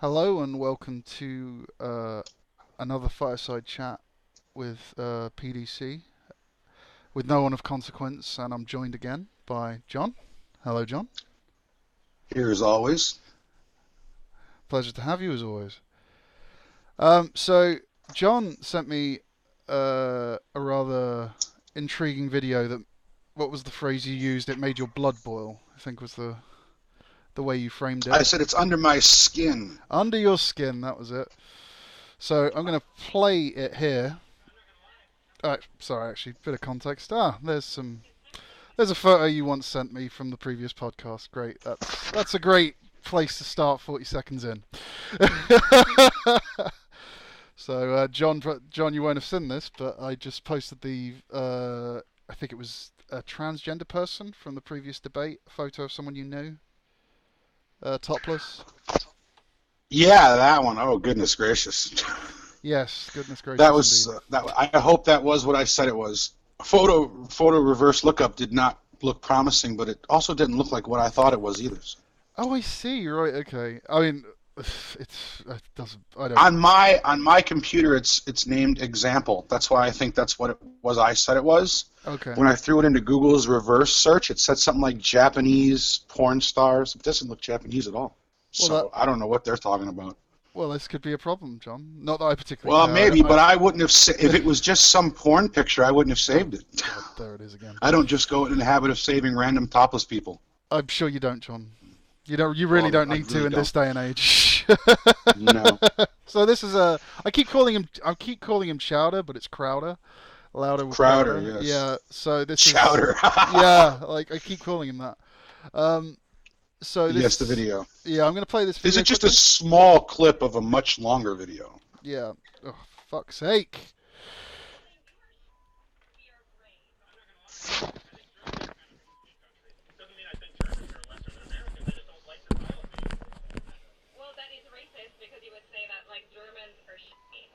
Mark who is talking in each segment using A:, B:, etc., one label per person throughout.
A: Hello and welcome to another fireside chat with PDC with no one of consequence, and I'm joined again by John. Hello, John.
B: Here as always.
A: Pleasure to have you as always. So John sent me a rather intriguing video that what was the phrase you used? It made your blood boil. I think was the way you framed it.
B: I said it's under my skin.
A: Under your skin, that was it. So I'm going to play it here. Sorry, actually, bit of context. There's a photo you once sent me from the previous podcast. Great, that's a great place to start. 40 seconds in. So John, you won't have seen this, but I just posted I think it was a transgender person from the previous debate, a photo of someone you knew, topless.
B: Yeah, that one. Oh, goodness gracious.
A: Yes, goodness
B: That
A: gracious
B: was
A: indeed.
B: that. I hope that was what I said it was. Photo reverse lookup did not look promising, but it also didn't look like what I thought it was either.
A: Oh, I see. You're right. Okay. I mean, it doesn't. I don't.
B: On my computer, it's named example. That's why I think that's what it was. I said it was.
A: Okay.
B: When I threw it into Google's reverse search, it said something like Japanese porn stars. It doesn't look Japanese at all.
A: Well,
B: So I don't know what they're talking about.
A: well, this could be a problem, John. Not that I particularly
B: Well,
A: care.
B: maybe, but I wouldn't have. If it was just some porn picture, I wouldn't have saved it.
A: God, there it is again.
B: I don't just go in the habit of saving random topless people.
A: I'm sure you don't, John. You don't. You really
B: Well,
A: don't
B: I
A: need to
B: really
A: in this
B: don't.
A: day and age.
B: No.
A: So this is a. I keep calling him. I keep calling him Chowder, but it's Crowder. Louder with
B: Crowder,
A: Crowder.
B: yes.
A: Yeah. So this is.
B: Chowder.
A: Yeah. Like I keep calling him that. Um. So
B: Yes, the
A: this.
B: video.
A: Yeah. I'm gonna play this
B: Is
A: video
B: it just a
A: quickly.
B: small clip of a much longer video?
A: Yeah. Oh, fuck's sake.
C: Well, that is racist because you would say that like Germans are shitty.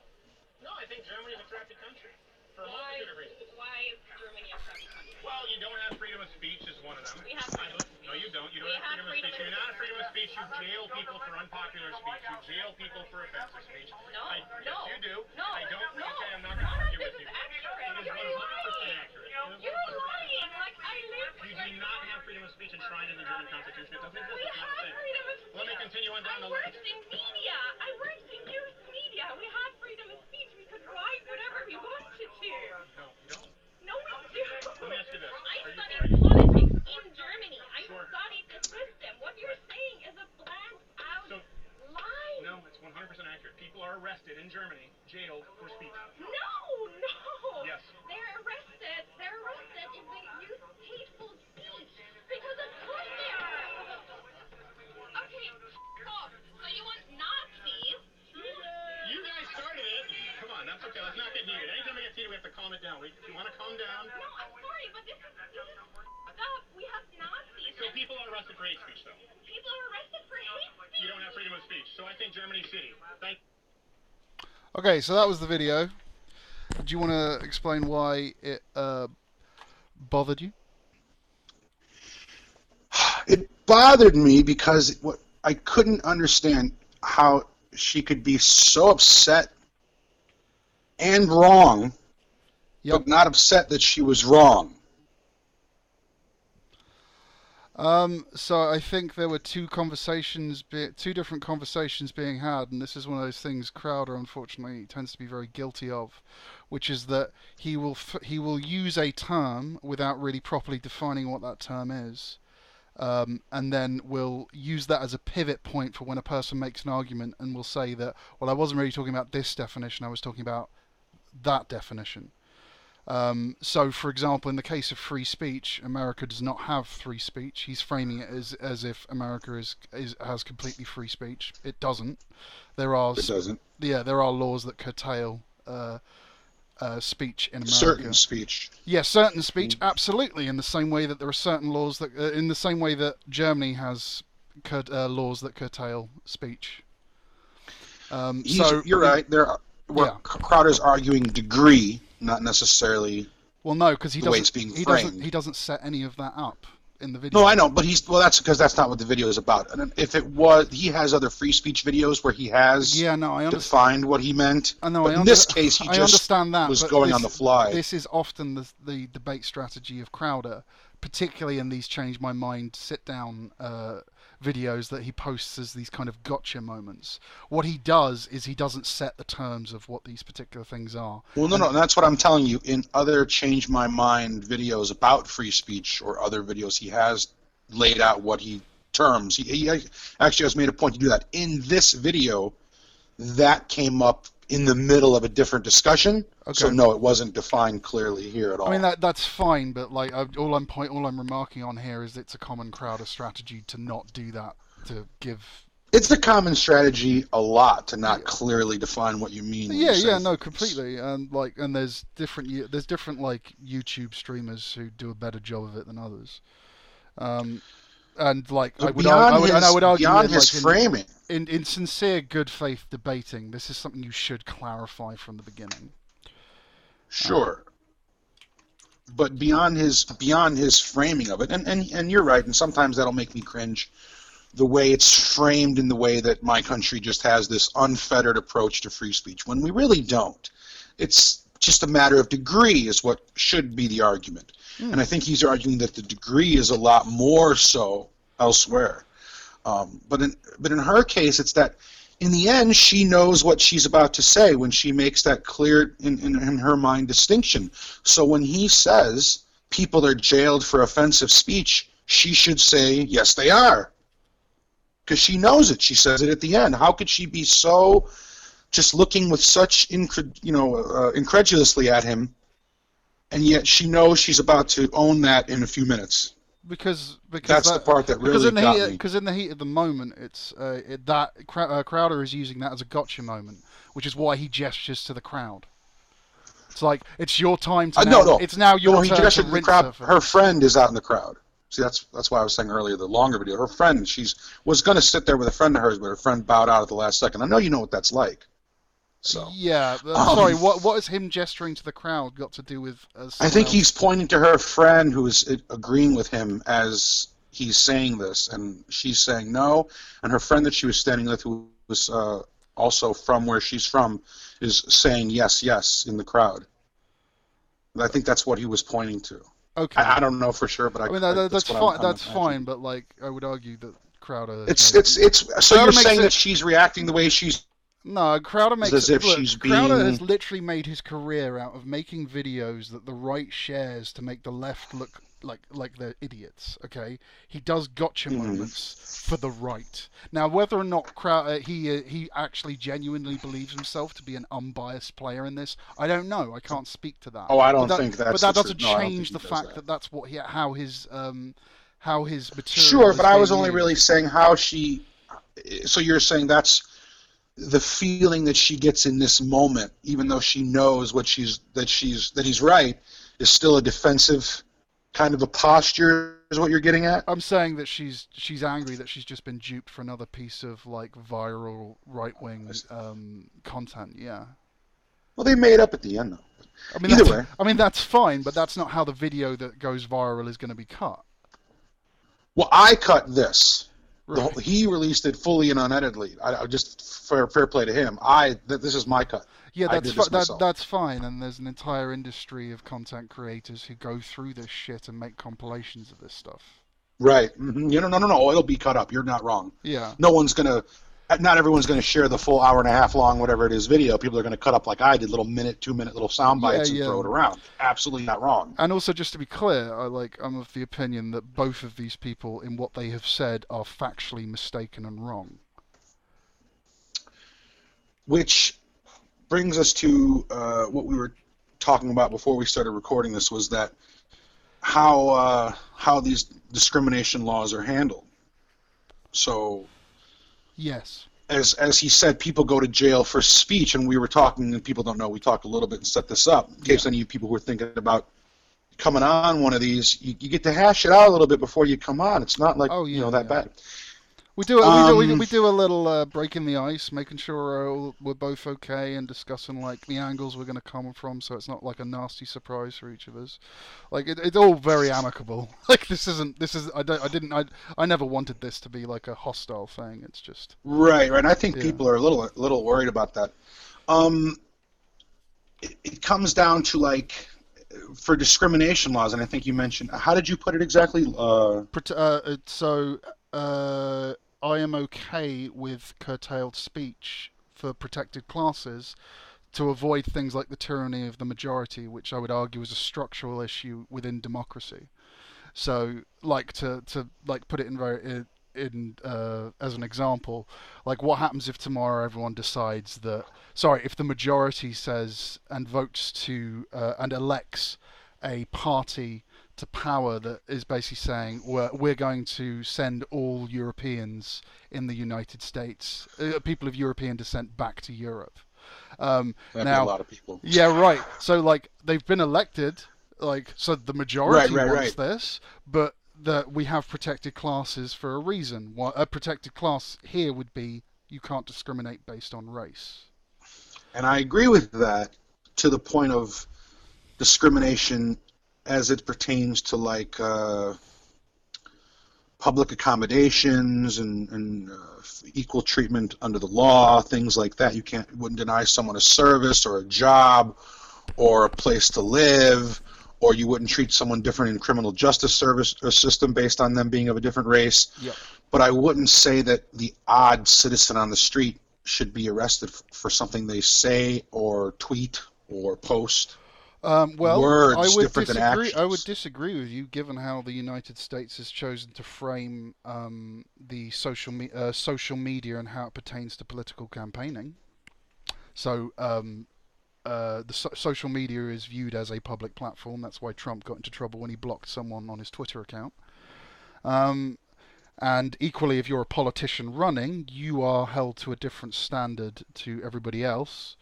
D: No, I think Germany is a crappy country for a
C: Why?
D: multitude of reasons.
C: Why is Germany a crappy country?
D: Well, you don't have freedom of speech is one of them.
C: We have freedom of speech.
D: No, you don't. You
C: We
D: don't have
C: have
D: freedom of speech.
C: freedom
D: You're
C: of
D: not a freedom of
C: speech.
D: speech. You jail people for unpopular speech. You jail people for offensive speech.
C: No,
D: Yes, you do.
C: no,
D: I don't.
C: no,
D: Okay, I'm not
C: none
D: going to
C: of
D: argue
C: this
D: with
C: is
D: you.
C: accurate.
D: It is
C: You're
D: 100%
C: lying.
D: accurate.
C: You're lying. Like I live
D: You
C: here.
D: do not have freedom of speech enshrined in the German Constitution. It doesn't
C: We
D: exist. It's not a
C: have
D: thing.
C: freedom of speech.
D: Let me continue on
C: I
D: down the
C: worked
D: list.
C: in media. I worked in news media. We had freedom of speech. We could write whatever we wanted to.
D: No, you don't.
C: No, we do.
D: Let me ask you this.
C: I
D: Are you
C: studied politics in Germany. I
D: Sure.
C: studied the system. What you're saying is a blank out
D: So,
C: lie.
D: no, it's 100% accurate. People are arrested in Germany, jailed for speech.
C: No, no.
D: Yes.
C: They're arrested. They're arrested if they use hateful speech. Because of course they are. Okay, stop. So you want Nazis?
D: You guys started it. Come on, that's okay. Let's not get heated. Anytime we get heated, we have to calm it down. If you want to calm down.
C: No, I'm sorry, but this is stuff. We have Nazis.
D: So people are arrested for hate speech, though.
C: People are arrested for hate speech.
D: You don't have freedom of speech. So I think Germany's shitty. Thank
A: Okay, so that was the video. Do you want to explain why it bothered you?
B: It bothered me because I couldn't understand how she could be so upset and wrong,
A: Yep.
B: but not upset that she was wrong.
A: So I think there were two different conversations being had, and this is one of those things Crowder unfortunately tends to be very guilty of, which is that he will use a term without really properly defining what that term is, and then will use that as a pivot point for when a person makes an argument, and will say that, well, I wasn't really talking about this definition, I was talking about that definition. So, for example, in the case of free speech, America does not have free speech. He's framing it as if America has completely free speech. It doesn't. There are
B: It doesn't.
A: there are laws that curtail speech in America.
B: Certain speech.
A: Yes, certain speech, absolutely. In the same way that there are certain laws that, in the same way that Germany has laws that curtail speech.
B: You're right.
A: Yeah.
B: Crowder's arguing degree, not necessarily
A: Well, no, because
B: the way it's being
A: he
B: framed.
A: doesn't set any of that up. in the video.
B: No, I know, but that's because that's not what the video is about. And if it was, he has other free speech videos where he has defined what he meant.
A: I know.
B: But in this case, he just
A: understand that,
B: was going on the fly.
A: This is often the debate strategy of Crowder, particularly in these change my mind sit down videos that he posts as these kind of gotcha moments. What he does is he doesn't set the terms of what these particular things are.
B: Well, no, that's what I'm telling you. In other change my mind videos about free speech or other videos, he has laid out what he terms. He actually has made a point to do that. In this video, that came up in the middle of a different discussion. Okay. So no, it wasn't defined clearly here at all.
A: I mean that's fine, but like all I'm remarking on here is it's a common Crowder strategy to not do that, to give.
B: It's a common strategy a lot to not clearly define what you mean.
A: No, completely. And there's different like YouTube streamers who do a better job of it than others. And like I would argue
B: beyond his framing.
A: In sincere good faith debating, this is something you should clarify from the beginning.
B: Sure. But beyond his framing of it, and you're right, and sometimes that'll make me cringe, the way it's framed in the way that my country just has this unfettered approach to free speech, when we really don't. It's just a matter of degree is what should be the argument. And I think he's arguing that the degree is a lot more so elsewhere. But in her case, it's that in the end, she knows what she's about to say when she makes that clear in her mind distinction. So when he says people are jailed for offensive speech, she should say, yes, they are. Because she knows it. She says it at the end. How could she be so just looking with such incredulously at him, and yet she knows she's about to own that in a few minutes?
A: Because
B: that's the part that really got me.
A: Because in the heat of the moment, it's Crowder is using that as a gotcha moment, which is why he gestures to the crowd. It's like it's your time to now.
B: No.
A: It's now your turn
B: he gestured
A: to
B: to the crowd. Her friend is out in the crowd. See, that's why I was saying earlier the longer video. Her friend, was going to sit there with a friend of hers, but her friend bowed out at the last second. I know you know what that's like. So
A: yeah, sorry. What has him gesturing to the crowd got to do with?
B: I think he's pointing to her friend who is agreeing with him as he's saying this, and she's saying no. And her friend that she was standing with, who was also from where she's from, is saying yes in the crowd. And I think that's what he was pointing to.
A: Okay.
B: I don't know for sure, but I mean
A: that's fine. That's fine, but like I would argue that Crowder.
B: It's so you're saying that she's reacting the way she's.
A: No, Crowder makes
B: as if
A: Crowder has literally made his career out of making videos that the right shares to make the left look like they're idiots. Okay, he does gotcha moments for the right. Now, whether or not Crowder he actually genuinely believes himself to be an unbiased player in this, I don't know. I can't speak to that.
B: Oh, I don't think that's.
A: But that doesn't change the fact that that's what how his material.
B: Sure, but I was only really saying how she. So you're saying that's the feeling that she gets in this moment, even though she knows that he's right, is still a defensive kind of a posture, is what you're getting at?
A: I'm saying that she's angry that she's just been duped for another piece of like viral right-wing content. Yeah.
B: Well, they made up at the end, though.
A: I mean,
B: either way.
A: I mean, that's fine, but that's not how the video that goes viral is going to be cut.
B: Well, I cut this.
A: Right.
B: He released it fully and uneditedly. I just fair play to him. This is my cut.
A: Yeah, that's fine. And there's an entire industry of content creators who go through this shit and make compilations of this stuff.
B: Right. Mm-hmm. No. It'll be cut up. You're not wrong.
A: Yeah.
B: Not everyone's going to share the full hour and a half long, whatever it is, video. People are going to cut up like I did, little minute, 2-minute little sound bites and throw it around. Absolutely not wrong.
A: And also, just to be clear, I'm of the opinion that both of these people, in what they have said, are factually mistaken and wrong.
B: Which brings us to what we were talking about before we started recording this, was that how these discrimination laws are handled. So.
A: Yes.
B: As he said, people go to jail for speech, and we were talking, and people don't know, we talked a little bit and set this up, in case any of you people who are thinking about coming on one of these, you get to hash it out a little bit before you come on. It's not like that bad.
A: We do
B: Um,
A: we do a little breaking the ice, making sure we're both okay, and discussing like the angles we're going to come from, so it's not like a nasty surprise for each of us. Like it's all very amicable. Like this is I never wanted this to be like a hostile thing. It's just
B: right. I think
A: yeah.
B: people are a little worried about that. Um, it comes down to like for discrimination laws, and I think you mentioned. How did you put it exactly?
A: So I am okay with curtailed speech for protected classes to avoid things like the tyranny of the majority, which I would argue is a structural issue within democracy. So, like to like put it in very in as an example, like what happens if tomorrow everyone decides that sorry, if the majority says and votes to and elects a party to power that is basically saying we're going to send all Europeans in the United States, people of European descent, back to Europe.
B: That'd be a
A: Now,
B: lot of people.
A: yeah, right. So like they've been elected, like so the
B: Right,
A: majority
B: right,
A: wants
B: right.
A: this, but that we have protected classes for a reason. A protected class here would be you can't discriminate based on race.
B: And I agree with that to the point of discrimination as it pertains to like public accommodations and equal treatment under the law, things like that. Wouldn't deny someone a service or a job or a place to live, or you wouldn't treat someone different in criminal justice service or system based on them being of a different race.
A: Yep.
B: But I wouldn't say that the odd citizen on the street should be arrested for something they say or tweet or post.
A: Well,
B: Words different than actions.
A: I would disagree with you, given how the United States has chosen to frame the social media and how it pertains to political campaigning. So, social media is viewed as a public platform. That's why Trump got into trouble when he blocked someone on his Twitter account. And equally, if you're a politician running, you are held to a different standard to everybody else.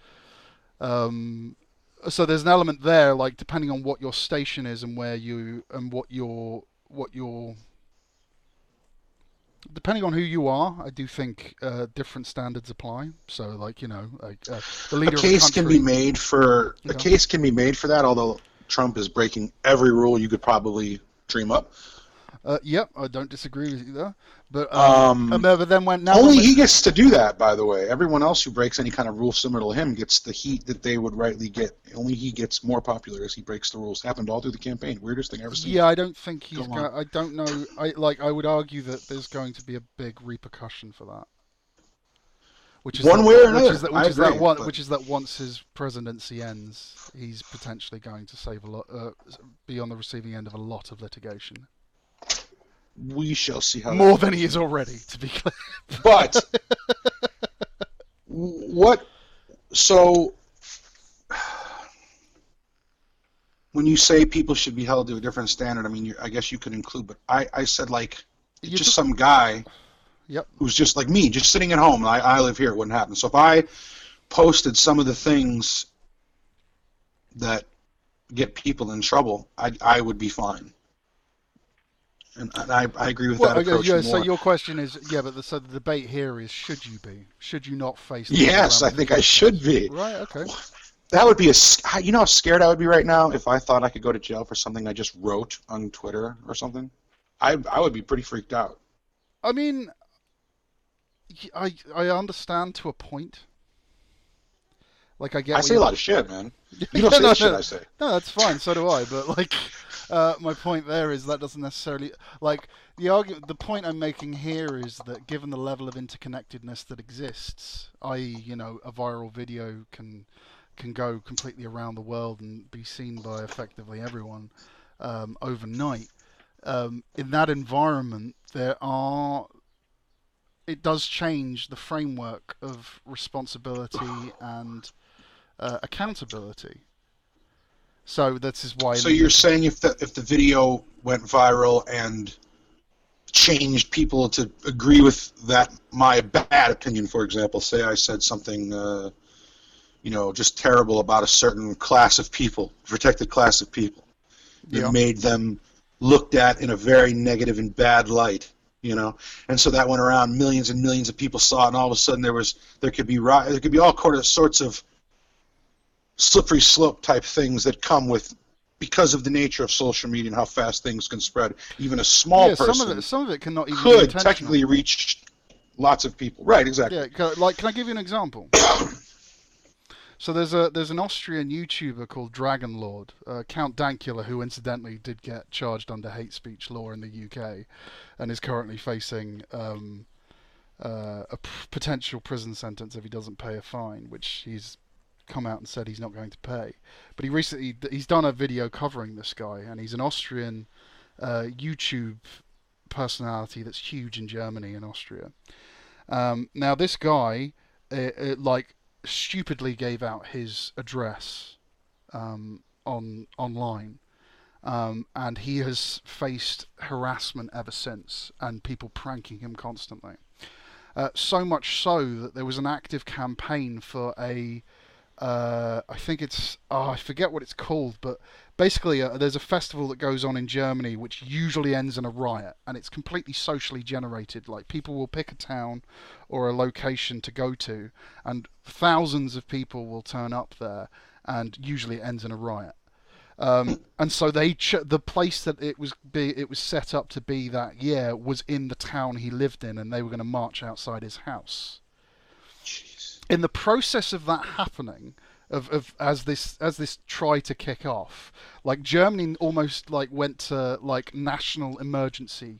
A: So there's an element there, like depending on what your station is and where you and what your depending on who you are, I do think different standards apply. So, like like the leader
B: A case
A: of the
B: can
A: country.
B: be made for a case can be made for that. Although Trump is breaking every rule you could probably dream up.
A: Yep, I don't disagree with you there. But
B: Only
A: then when
B: he gets to do that, by the way. Everyone else who breaks any kind of rule similar to him gets the heat that they would rightly get. Only he gets more popular as he breaks the rules. Happened all through the campaign. Weirdest thing I've ever seen.
A: Yeah, I don't think he's.
B: Go on.
A: I don't know. I would argue that there's going to be a big repercussion for that. Which is
B: One
A: that,
B: way or
A: which
B: another.
A: is that,
B: I
A: which is that
B: agree,
A: one,
B: but-
A: which is that once his presidency ends, he's potentially going to save a lot, be on the receiving end of a lot of litigation.
B: We shall see how.
A: More
B: that
A: than
B: goes.
A: he is already, to be clear.
B: But what? So when you say people should be held to a different standard, I mean, I guess you could include. But I said like
A: You
B: just
A: took-
B: some guy
A: Yep.
B: who's just like me, just sitting at home. And I live here. It wouldn't happen. So if I posted some of the things that get people in trouble, I would be fine. And I agree with that approach more.
A: So your question is, so the debate here is, should you be? Should you not face? the
B: Yes, I think I should be.
A: Right. Okay.
B: That would be you know how scared I would be right now if I thought I could go to jail for something I just wrote on Twitter or something. I would be pretty freaked out.
A: I mean, I understand to a point. Like I get.
B: I
A: what
B: say a
A: you're-
B: lot of shit, man. You don't say the shit I say.
A: No, that's fine. So do I. But like, my point there is that doesn't necessarily like the argument. The point I'm making here is that given the level of interconnectedness that exists, i.e., a viral video can go completely around the world and be seen by effectively everyone overnight. In that environment, it does change the framework of responsibility and accountability. So this is why.
B: So you're saying if the video went viral and changed people to agree with that, my bad opinion, for example, say I said something, just terrible about a certain class of people, protected class of people, that
A: Yeah.
B: made them looked at in a very negative and bad light. you know, and so that went around. Millions and millions of people saw it, and all of a sudden there could be all sorts of slippery slope type things that come with, because of the nature of social media and how fast things can spread. Even a small person
A: some of it cannot even be
B: could
A: intentional.
B: technically reach lots of people. Right, exactly.
A: Yeah, like, can I give you an example? So there's an Austrian YouTuber called Dragon Lord, Count Dankula, who incidentally did get charged under hate speech law in the UK, and is currently facing potential prison sentence if he doesn't pay a fine, which he's come out and said he's not going to pay. But he's done a video covering this guy, and he's an Austrian YouTube personality that's huge in Germany and Austria. Now this guy like stupidly gave out his address online, and he has faced harassment ever since, and people pranking him constantly. So much so that there was an active campaign for I think it's, I forget what it's called, but basically there's a festival that goes on in Germany which usually ends in a riot, and it's completely socially generated. Like, people will pick a town or a location to go to, and thousands of people will turn up there, and usually it ends in a riot. And so the place that it was set up to be that year was in the town he lived in, and they were going to march outside his house. In the process of that happening, as this tried to kick off, like, Germany almost like went to like national emergency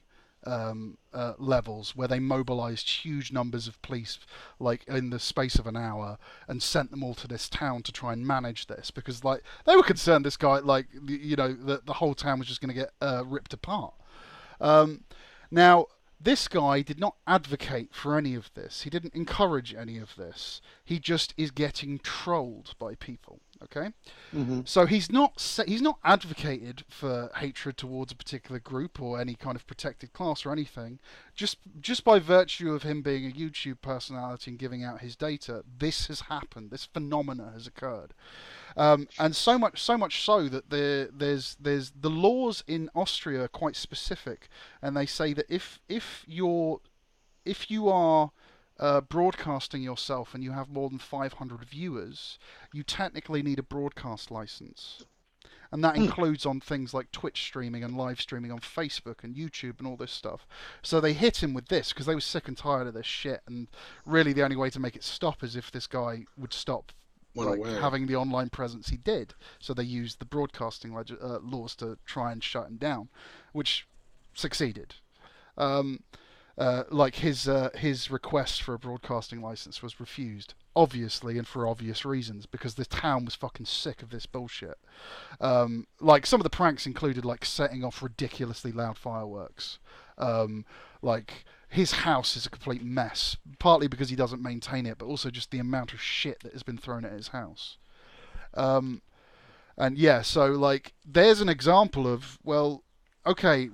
A: levels, where they mobilized huge numbers of police, like, in the space of an hour, and sent them all to this town to try and manage this, because, like, they were concerned this guy, like, you know, the whole town was just going to get ripped apart. Now, this guy did not advocate for any of this. He didn't encourage any of this. He just is getting trolled by people. Okay, so he's not advocated for hatred towards a particular group or any kind of protected class or anything. Just by virtue of him being a YouTube personality and giving out his data, this has happened. This phenomena has occurred. And so much so that there's the laws in Austria are quite specific, and they say that if you are broadcasting yourself and you have more than 500 viewers, you technically need a broadcast license, and that includes on things like Twitch streaming and live streaming on Facebook and YouTube and all this stuff. So they hit him with this because they were sick and tired of this shit, and really the only way to make it stop is if this guy would stop having the online presence he did. So they used the broadcasting laws to try and shut him down, which succeeded. Like his request for a broadcasting license was refused, obviously, and for obvious reasons, because the town was fucking sick of this bullshit. Like, some of the pranks included, like, setting off ridiculously loud fireworks. Like, his house is a complete mess, partly because he doesn't maintain it, but also just the amount of shit that has been thrown at his house. And yeah, so, like, there's an example of, well, okay,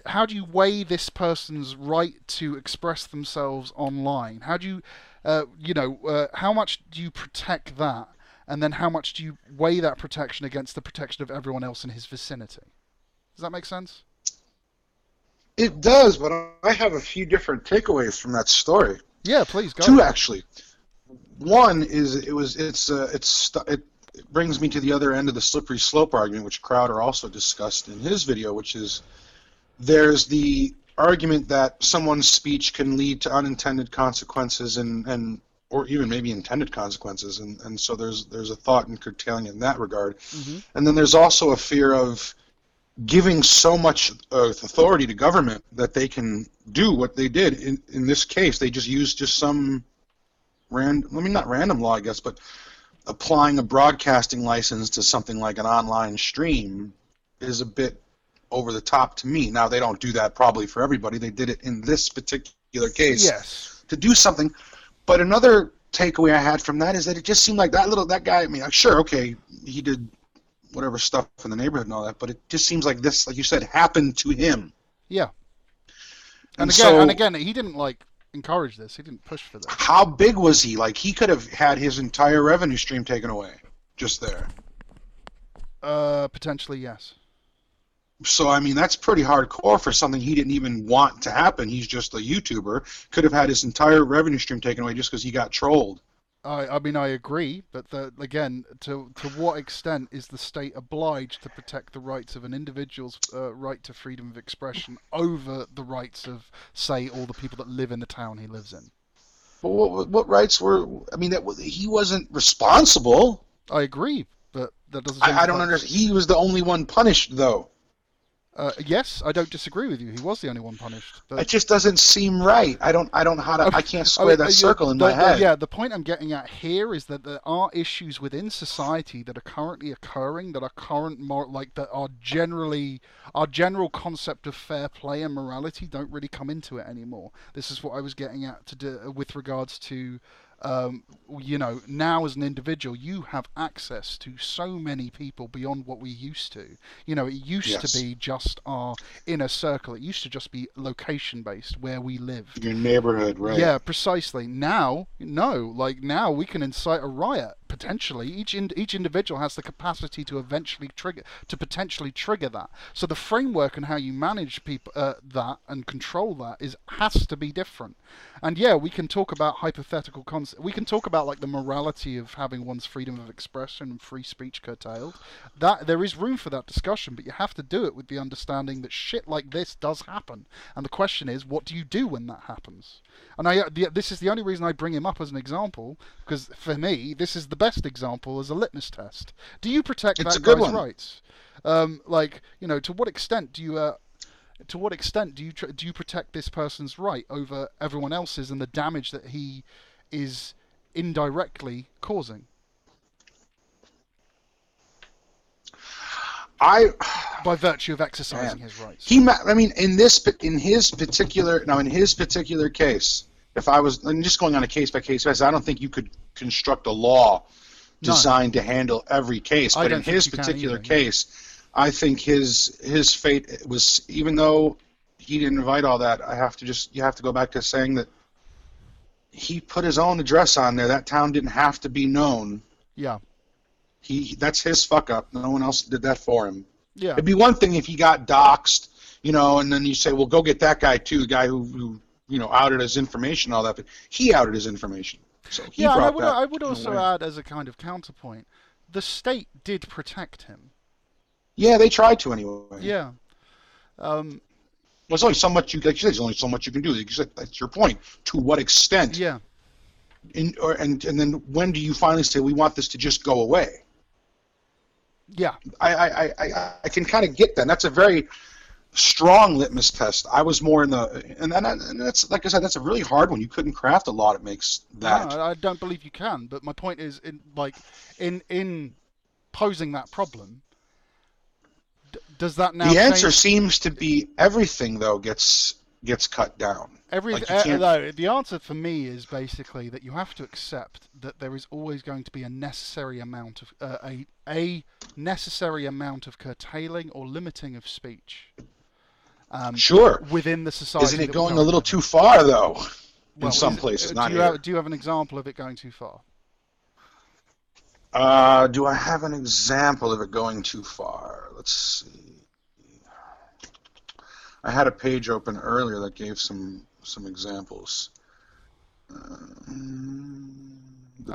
A: how do you weigh this person's right to express themselves online? How do you, how much do you protect that? And then how much do you weigh that protection against the protection of everyone else in his vicinity? Does that make sense?
B: It does, but I have a few different takeaways from that story.
A: Yeah, please go.
B: Two, actually. One is it brings me to the other end of the slippery slope argument, which Crowder also discussed in his video, which is there's the argument that someone's speech can lead to unintended consequences and or even maybe intended consequences, and so there's a thought in curtailing it in that regard. Mm-hmm. And then there's also a fear of giving so much authority to government that they can do what they did. In this case, they just used some not random law, I guess, but applying a broadcasting license to something like an online stream is a bit over the top to me. Now, they don't do that probably for everybody. They did it in this particular case to do something. But another takeaway I had from that is that it just seemed like that guy, I mean, sure, okay, he did whatever stuff in the neighborhood and all that, but it just seems like this, like you said, happened to him.
A: Yeah. And again, he didn't, like, encourage this. He didn't push for this.
B: How big was he? Like, he could have had his entire revenue stream taken away just there.
A: Potentially, yes.
B: So, I mean, that's pretty hardcore for something he didn't even want to happen. He's just a YouTuber. Could have had his entire revenue stream taken away just because he got trolled.
A: I mean, I agree, but again, to what extent is the state obliged to protect the rights of an individual's right to freedom of expression over the rights of, say, all the people that live in the town he lives in?
B: But what rights were? I mean, he wasn't responsible.
A: I agree, but that doesn't.
B: I don't understand. He was the only one punished, though.
A: Yes, I don't disagree with you. He was the only one punished. But...
B: It just doesn't seem right. I can't square that circle in my head.
A: Yeah, the point I'm getting at here is that there are issues within society that are currently occurring that are generally our general concept of fair play and morality don't really come into it anymore. This is what I was getting at with regards to. Now as an individual, you have access to so many people beyond what we used to. It used to be just our inner circle. It used to just be location-based, where we lived.
B: Your neighborhood, right?
A: Yeah, precisely. Now, no. Now we can incite a riot, potentially. Each individual has the capacity to potentially trigger that. So the framework and how you manage people that and control that has to be different. And yeah, we can talk about hypothetical concepts. We can talk about the morality of having one's freedom of expression and free speech curtailed. That there is room for that discussion, but you have to do it with the understanding that shit like this does happen. And the question is, what do you do when that happens? And this is the only reason I bring him up as an example, because for me, this is the best example as a litmus test. Do you protect that guy's rights? To what extent do you? To what extent do you protect this person's right over everyone else's and the damage that he is indirectly causing? By virtue of exercising his rights.
B: In his particular case, if I'm just going on a case by case basis, I don't think you could construct a law designed to handle every case. But in his particular case, I think his fate was, even though he didn't invite all that, you have to go back to saying that he put his own address on there. That town didn't have to be known.
A: Yeah.
B: That's his fuck up. No one else did that for him.
A: Yeah.
B: It'd be one thing if he got doxxed, and then you say, well, go get that guy too, the guy who outed his information, all that. But he outed his information. So he brought that.
A: I would also add, as a kind of counterpoint, the state did protect him.
B: Yeah, they tried to anyway.
A: Yeah.
B: There's only so much like you said, there's only so much you can do. Like you said, that's your point. To what extent?
A: Yeah.
B: And then when do you finally say we want this to just go away?
A: Yeah.
B: I can kind of get that. And that's a very strong litmus test. I was more in and that's, like I said, that's a really hard one. You couldn't craft a law that makes that.
A: No, I don't believe you can. But my point is, in posing that problem, does that now?
B: The answer seems to be everything though gets cut down.
A: The answer for me is basically that you have to accept that there is always going to be a necessary amount of necessary amount of curtailing or limiting of speech.
B: Sure.
A: Within the society.
B: Isn't it going a little too far though? In some places, not here.
A: Do you have an example of it going too far?
B: Do I have an example of it going too far? Let's see. I had a page open earlier that gave some examples.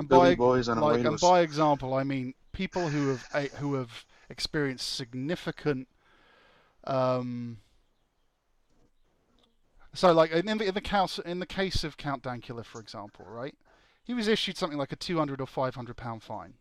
B: Billy Boys on a way to
A: by example, I mean people who have experienced significant. So, like in the case of Count Dankula, for example, right? He was issued something like a £200 or £500 fine.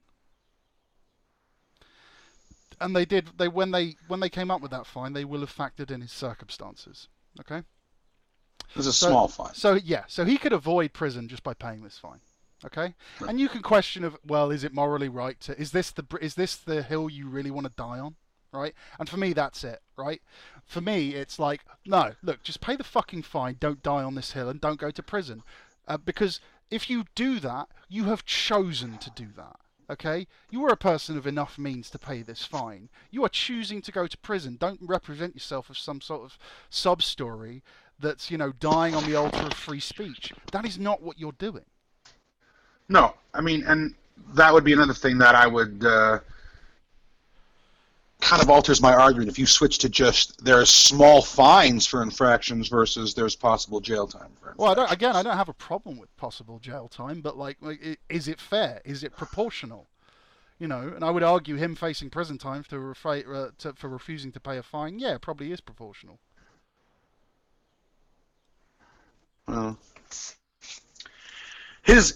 A: And when they came up with that fine, they will have factored in his circumstances. Okay.
B: It was a small fine.
A: So he could avoid prison just by paying this fine. Okay. Right. And you can question is it morally right to is this the hill you really want to die on? Right. And for me, that's it. Right. For me, it's like, no, look, just pay the fucking fine. Don't die on this hill and don't go to prison, because if you do that, you have chosen to do that. Okay? You are a person of enough means to pay this fine. You are choosing to go to prison. Don't represent yourself as some sort of sub-story that's, dying on the altar of free speech. That is not what you're doing.
B: No. I mean, and that would be another thing that I would kind of alters my argument if you switch to just there's small fines for infractions versus there's possible jail time for infractions.
A: Well, I don't have a problem with possible jail time, but is it fair? Is it proportional? And I would argue him facing prison time for refusing to pay a fine, yeah, probably is proportional.
B: Well, his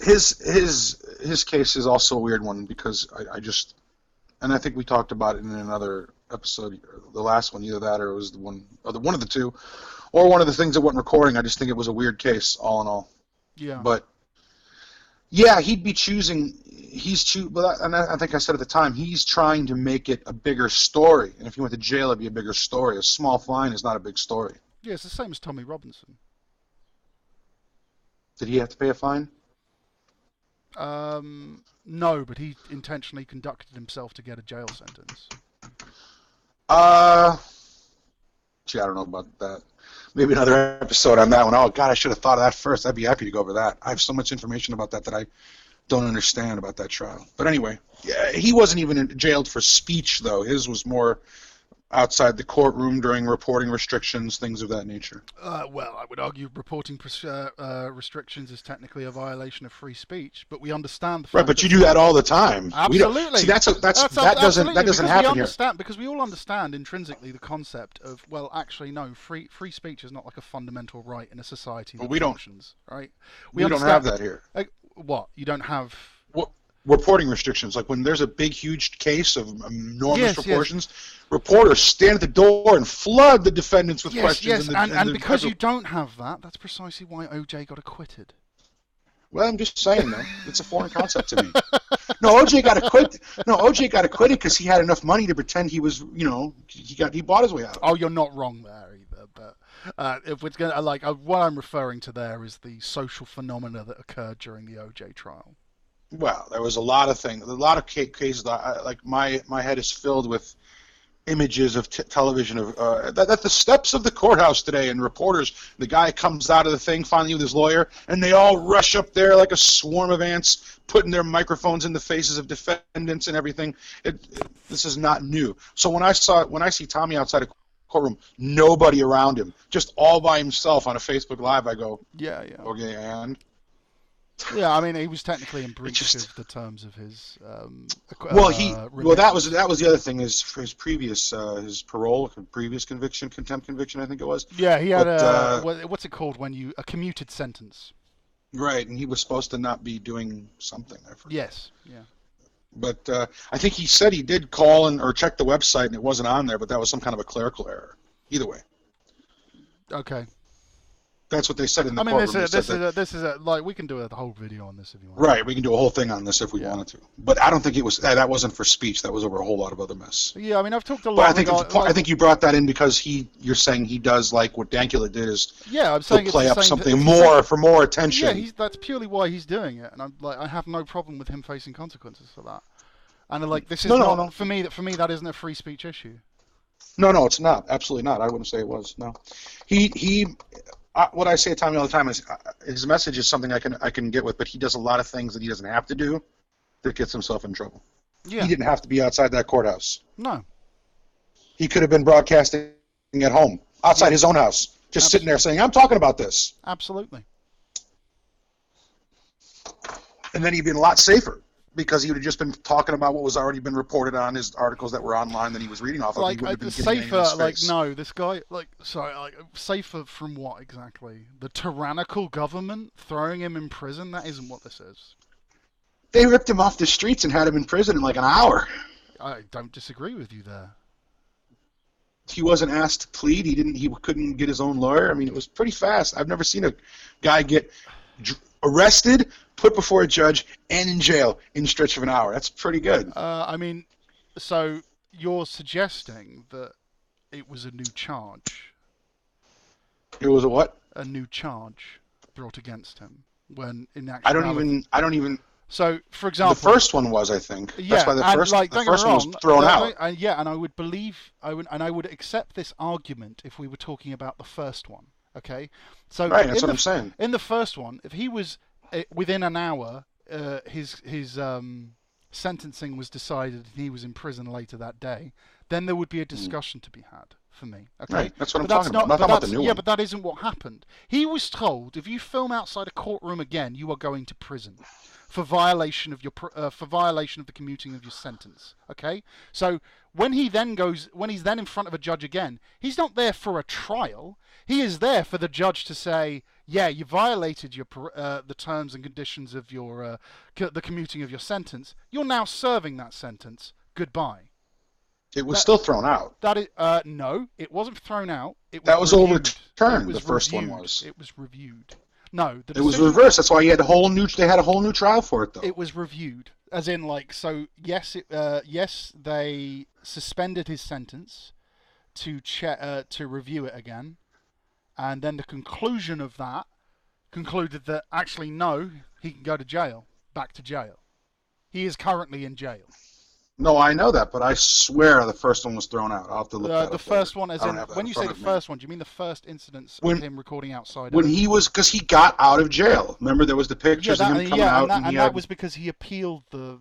B: case is also a weird one because I just, and I think we talked about it in another episode, the last one, either that or it was one of the two, or one of the things that wasn't recording. I just think it was a weird case, all in all.
A: Yeah.
B: But yeah, he'd be choosing. And I think I said at the time, he's trying to make it a bigger story. And if he went to jail, it'd be a bigger story. A small fine is not a big story.
A: Yeah, it's the same as Tommy Robinson.
B: Did he have to pay a fine?
A: No, but he intentionally conducted himself to get a jail sentence.
B: Gee, I don't know about that. Maybe another episode on that one. Oh, God, I should have thought of that first. I'd be happy to go over that. I have so much information about that I don't understand about that trial. But anyway, yeah, he wasn't even jailed for speech, though. His was more outside the courtroom during reporting restrictions, things of that nature.
A: Well, I would argue reporting restrictions is technically a violation of free speech, but we understand the fact
B: right, but you do that all the time.
A: Absolutely.
B: See, that doesn't happen here.
A: Because we all understand intrinsically the concept of, well, actually, no, free speech is not like a fundamental right in a society that functions, right?
B: We don't have that here.
A: What? You don't have...
B: Reporting restrictions, like when there's a big, huge case of enormous proportions, reporters stand at the door and flood the defendants with questions.
A: Yes, and because you don't have that, that's precisely why OJ got acquitted.
B: Well, I'm just saying, though, it's a foreign concept to me. No, OJ got acquitted. No, OJ got acquitted because he had enough money to pretend he was, he bought his way out.
A: Oh, you're not wrong there either. But if it's gonna what I'm referring to there is the social phenomena that occurred during the OJ trial.
B: Well, there was a lot of things, a lot of cases. Like my head is filled with images of television of at the steps of the courthouse today, and reporters. The guy comes out of the thing finally with his lawyer, and they all rush up there like a swarm of ants, putting their microphones in the faces of defendants and everything. This is not new. So when I see Tommy outside a courtroom, nobody around him, just all by himself on a Facebook Live, I go,
A: yeah.
B: Okay, and.
A: Yeah, I mean, he was technically in breach of the terms of his.
B: That was the other thing. His previous his parole, previous conviction, contempt conviction, I think it was.
A: Yeah, he had what's it called when a commuted sentence.
B: Right, and he was supposed to not be doing something. I forget.
A: Yes. Yeah.
B: But I think he said he did call or check the website and it wasn't on there, but that was some kind of a clerical error. Either way.
A: Okay.
B: That's what they said in the courtroom.
A: This is we can do a whole video on this if you want.
B: Right, we can do a whole thing on this if we wanted to. But I don't think it was that wasn't for speech. That was over a whole lot of other mess.
A: Yeah, I mean, I've talked a lot.
B: But I think you brought that in because you're saying he does like what Dankula did is
A: I'm saying
B: play up something more for more attention.
A: Yeah, that's purely why he's doing it, and I have no problem with him facing consequences for that. And this is not for me. That isn't a free speech issue.
B: No, it's not. Absolutely not. I wouldn't say it was. No, he. What I say to Tommy all the time is his message is something I can get with, but he does a lot of things that he doesn't have to do that gets himself in trouble. Yeah. He didn't have to be outside that courthouse.
A: No.
B: He could have been broadcasting at home, outside his own house, just sitting there saying, I'm talking about this.
A: Absolutely.
B: And then he'd been a lot safer because he would have just been talking about what was already been reported on his articles that were online that he was reading off of. He wouldn't have been
A: safer, this guy, safer from what exactly? The tyrannical government throwing him in prison? That isn't what this is.
B: They ripped him off the streets and had him in prison in like an hour.
A: I don't disagree with you there.
B: He wasn't asked to plead. He couldn't get his own lawyer. I mean, it was pretty fast. I've never seen a guy get arrested, put before a judge, and in jail in a stretch of an hour. That's pretty good.
A: I mean, so you're suggesting that it was a new charge?
B: It was a what?
A: A new charge brought against him when in actuality...
B: I don't even.
A: So, for example,
B: the first one was, I think.
A: Yeah,
B: that's why the first one was thrown out.
A: And I would believe, I would accept this argument if we were talking about the first one. Okay, so
B: right, that's what I'm saying.
A: In the first one, if he was within an hour, his sentencing was decided, and he was in prison later that day. then there would be a discussion to be had for me. Okay,
B: Right, that's what I'm
A: but that's
B: talking about.
A: not.
B: I'm not
A: But
B: talking about the
A: that's
B: new
A: yeah,
B: one.
A: but that isn't what happened. He was told if you film outside a courtroom again, you are going to prison for violation of for violation of the commuting of your sentence. Okay, so when he's then in front of a judge again, he's not there for a trial. He is there for the judge to say, yeah, you violated the terms and conditions of your the commuting of your sentence. You're now serving that sentence. Goodbye.
B: It was still thrown out.
A: That is no, it wasn't thrown out.
B: That was
A: reviewed.
B: overturned.
A: It was
B: The first
A: reviewed.
B: one was.
A: It was reviewed. No,
B: It was reversed. That's why they had a whole new trial for it, though.
A: It was reviewed, as in yes, they suspended his sentence to review it again, and then the conclusion of that concluded that actually no, he can go to jail, back to jail. He is currently in jail.
B: No, I know that, but I swear the first one was thrown out. I'll have to look that up.
A: The first
B: later.
A: one, as in when you say the first one, do you mean the first incidents of him recording outside?
B: When he was, because he got out of jail. Remember, there was the pictures of him coming out,
A: and that was because he appealed the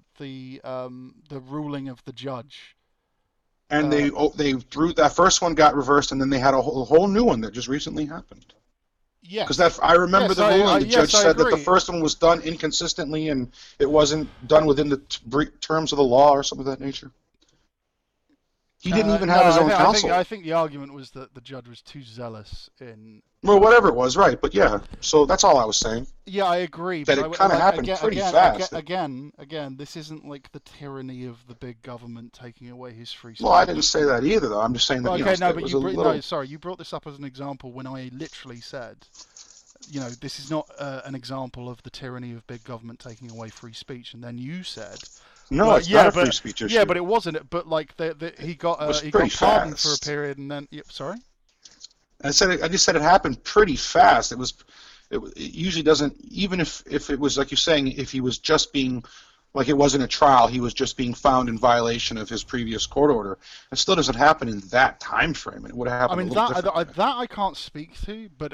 A: ruling of the judge.
B: And they threw that first one got reversed, and then they had a whole new one that just recently happened.
A: Yeah,
B: because I remember the ruling. The judge said that the first one was done inconsistently and it wasn't done within the terms of the law or something of that nature. He didn't even have his own counsel.
A: I think the argument was that the judge was too zealous in.
B: Well, whatever it was, right? But yeah, so that's all I was saying.
A: Yeah, I agree.
B: That it kind of happened pretty fast.
A: Again, this isn't like the tyranny of the big government taking away his free speech.
B: Well, I didn't say that either, though. I'm just saying that.
A: You brought this up as an example when I literally said, this is not an example of the tyranny of big government taking away free speech, and then you said.
B: No, it's not a free speech issue.
A: Yeah, but it wasn't. But like he got pardoned for a period, and then sorry.
B: I just said it happened pretty fast. It usually doesn't. Even if it was like you're saying, if he was just being like it wasn't a trial, he was just being found in violation of his previous court order. It still doesn't happen in that time frame. It would have happened.
A: I mean, that I can't speak to, but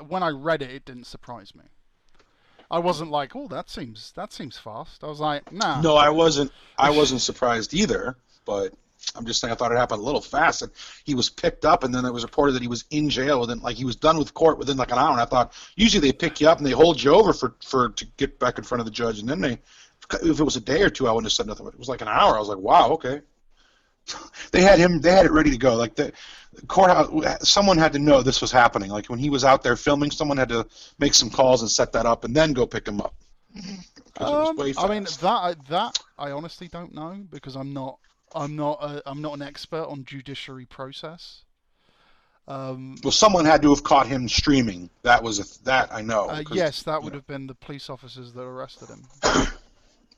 A: when I read it, it didn't surprise me. I wasn't like, oh, that seems fast. I was like, nah.
B: No, I wasn't surprised either, but I'm just saying I thought it happened a little fast. And he was picked up, and then it was reported that he was in jail within, like he was done with court within like an hour. And I thought usually they pick you up and they hold you over to get back in front of the judge, and then if it was a day or two, I wouldn't have said nothing. But it was like an hour. I was like, wow, okay. They had it ready to go. Like the courthouse, someone had to know this was happening. Like when he was out there filming, someone had to make some calls and set that up, and then go pick him up.
A: I mean that I honestly don't know because I'm not an expert on judiciary process.
B: Well, someone had to have caught him streaming. That I know.
A: Yes, that would have been the police officers that arrested him.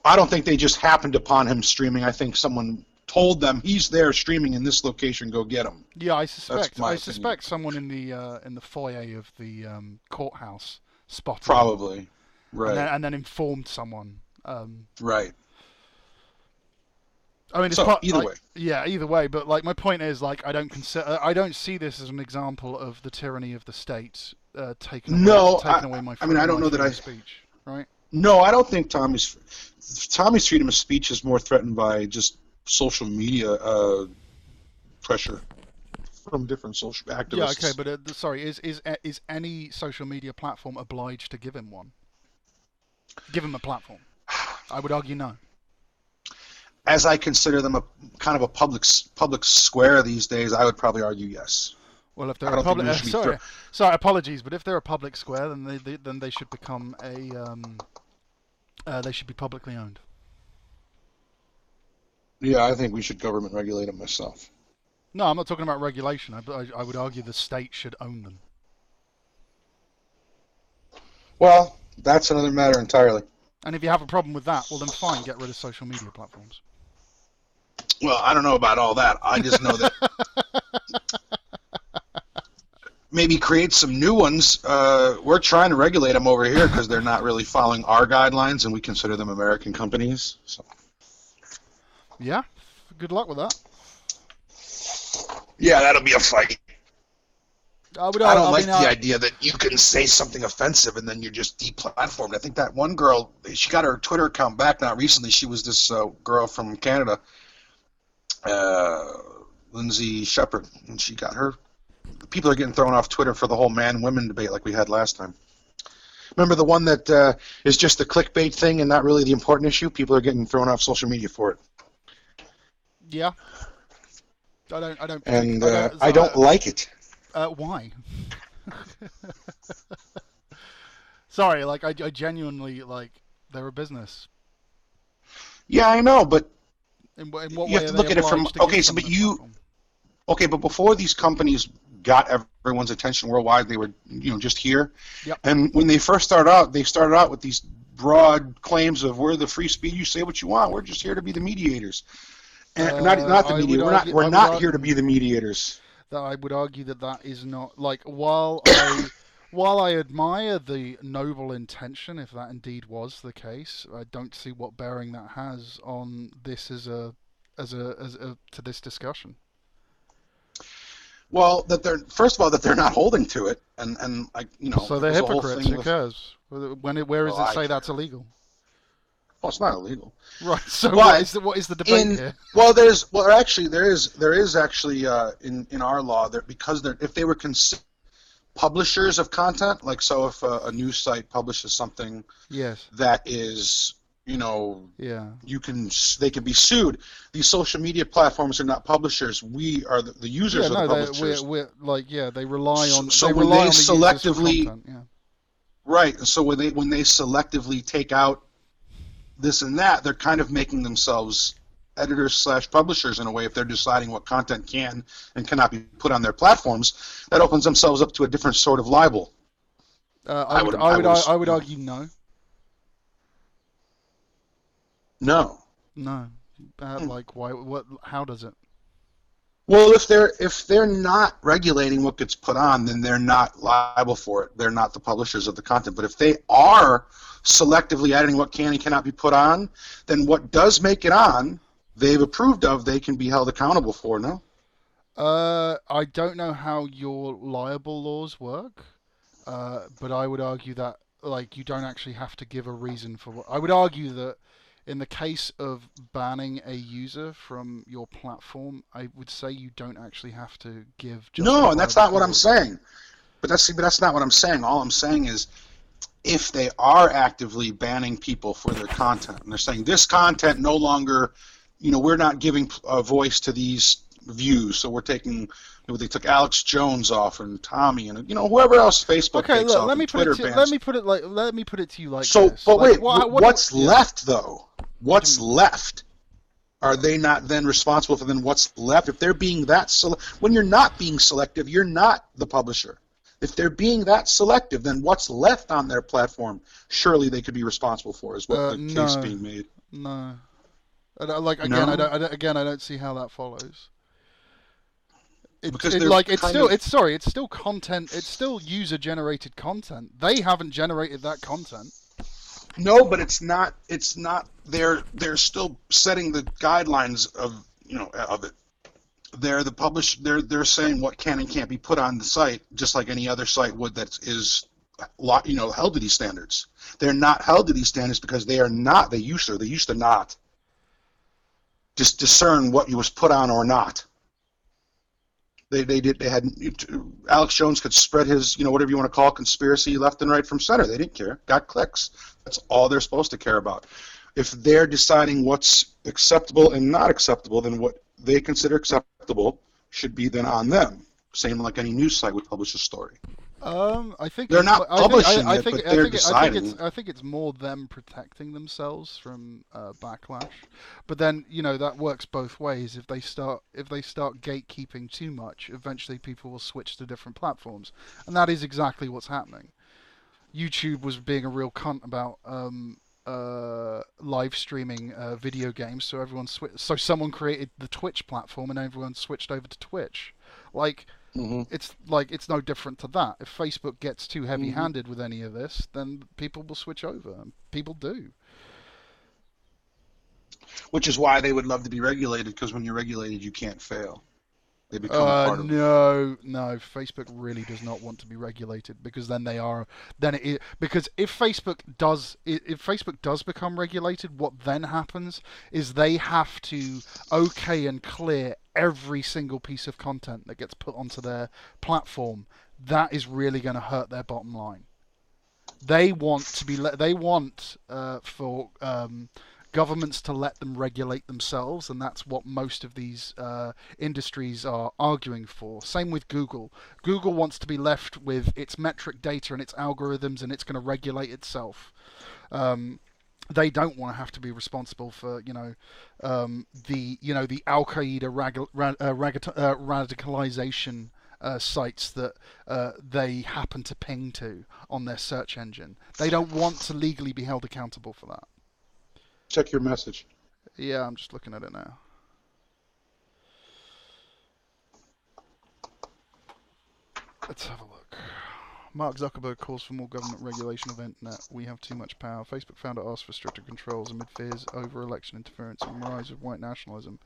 B: I don't think they just happened upon him streaming. I think someone told them he's there streaming in this location. Go get him.
A: Yeah, I suspect someone in the foyer of the courthouse spotted him.
B: Probably, right?
A: And then informed someone.
B: Right.
A: I mean,
B: either way.
A: Yeah, either way. But like, my point is, like, I don't see this as an example of the tyranny of the state taking away my.
B: I mean, I don't know that
A: speech, right?
B: No, I don't think Tommy's freedom of speech is more threatened by just social media pressure from different social activists.
A: Yeah, okay, but sorry, is any social media platform obliged to give him one? Give him a platform? I would argue no.
B: As I consider them a kind of a public square these days, I would probably argue yes.
A: Well, if they're a public, sorry, apologies, but if they're a public square, then they should become they should be publicly owned.
B: Yeah, I think we should government regulate them myself.
A: No, I'm not talking about regulation. I would argue the state should own them.
B: Well, that's another matter entirely.
A: And if you have a problem with that, well then fine, get rid of social media platforms.
B: Well, I don't know about all that. I just know that maybe create some new ones. We're trying to regulate them over here because they're not really following our guidelines, and we consider them American companies. So.
A: Yeah, good luck with that.
B: Yeah, that'll be a fight.
A: I don't
B: like the idea that you can say something offensive and then you're just deplatformed. I think that one girl, she got her Twitter account back now recently. She was this girl from Canada. Lindsay Shepard, and she got her. People are getting thrown off Twitter for the whole man-women debate like we had last time. Remember the one that is just the clickbait thing and not really the important issue? People are getting thrown off social media for it.
A: Yeah. I don't.
B: And I don't like it.
A: Why? Sorry, like I genuinely like they're a business.
B: Yeah, I know, but
A: In what
B: you
A: way
B: have
A: are
B: to
A: they
B: look at it from
A: obliged to give someone a platform?
B: Okay, but before these companies got everyone's attention worldwide, they were just here.
A: Yep.
B: And when they first started out, they started out with these broad claims of we're the free speech. You say what you want. We're just here to be the mediators. And not the mediator. We're not here to be the mediators.
A: That I would argue that is not like while I admire the noble intention, if that indeed was the case, I don't see what bearing that has on this as a to this discussion.
B: Well, that they're not holding to it, and like
A: So they're
B: there's a whole
A: hypocrites.
B: thing
A: Who
B: with-
A: cares? Where does it say that's illegal?
B: Well, it's not illegal.
A: Right. So
B: But
A: what is the debate here?
B: Well, there is actually in our law there because if they were publishers of content, like so if a news site publishes something
A: Yes.
B: that is
A: Yeah.
B: they can be sued. These social media platforms are not publishers. We are the users
A: Yeah.
B: of the
A: No.
B: publishers.
A: We're like they rely on.
B: So
A: they
B: when
A: rely
B: they
A: on the users for
B: selectively-
A: content, yeah.
B: Right. So when they selectively take out this and that, they're kind of making themselves editors/publishers in a way. If they're deciding what content can and cannot be put on their platforms, that opens themselves up to a different sort of libel.
A: I would argue no.
B: No.
A: No. Like why? What? How does it?
B: Well, if they're not regulating what gets put on, then they're not liable for it. They're not the publishers of the content. But if they are selectively editing what can and cannot be put on, then what does make it on, they've approved of, they can be held accountable for. No.
A: I don't know how your liable laws work, but I would argue that like you don't actually have to give a reason for what. I would argue that in the case of banning a user from your platform, I would say you don't actually have to give.
B: No, and that's not what I'm
A: cause.
B: saying. But that's not what I'm saying. All I'm saying is, if they are actively banning people for their content, and they're saying this content no longer, we're not giving a voice to these views, so we're taking. They took Alex Jones off and Tommy and whoever else Facebook
A: Okay,
B: takes
A: look.
B: off.
A: Let me
B: and
A: put it.
B: Twitter bans.
A: Let me put it to you like
B: So,
A: this.
B: but
A: Like,
B: wait, what's
A: yeah.
B: left though? What's left? Are they not then responsible for then what's left? If they're being that when you're not being selective, you're not the publisher. If they're being that selective, then what's left on their platform? Surely they could be responsible for. Is what the case being made?
A: No. Like again,
B: No?
A: I don't see how that follows.
B: Because
A: It's still content. It's still user-generated content. They haven't generated that content.
B: No, but it's not. It's not. They're still setting the guidelines of of it. They're the They're saying what can and can't be put on the site, just like any other site would that is held to these standards. They're not held to these standards because they are not. They used to not just discern what was put on or not. They had Alex Jones could spread his whatever you want to call it, conspiracy left and right from center. They didn't care. Got clicks. That's all they're supposed to care about. If they're deciding what's acceptable and not acceptable, then what they consider acceptable should be then on them. Same like any news site would publish a story.
A: I think
B: They're not publishing it, but they're deciding.
A: I think it's more them protecting themselves from backlash. But then that works both ways. If they start gatekeeping too much, eventually people will switch to different platforms, and that is exactly what's happening. YouTube was being a real cunt about live streaming video games, so so someone created the Twitch platform, and everyone switched over to Twitch. Like.
B: Mm-hmm.
A: It's no different to that. If Facebook gets too heavy-handed with any of this, then people will switch over. And people do.
B: Which is why they would love to be regulated, because when you're regulated, you can't fail. They become part of it.
A: No. Facebook really does not want to be regulated because because if Facebook does become regulated, what then happens is they have to okay and clear every single piece of content that gets put onto their platform, that is really going to hurt their bottom line. They want to be. They want for governments to let them regulate themselves, and that's what most of these industries are arguing for. Same with Google. Google wants to be left with its metric data and its algorithms, and it's going to regulate itself. They don't want to have to be responsible for the Al Qaeda radicalization sites that they happen to ping to on their search engine. They don't want to legally be held accountable for that.
B: Check your message.
A: Yeah, I'm just looking at it now. Let's have a look. Mark Zuckerberg calls for more government regulation of the internet. We have too much power. Facebook founder asks for stricter controls amid fears over election interference and rise of white nationalism.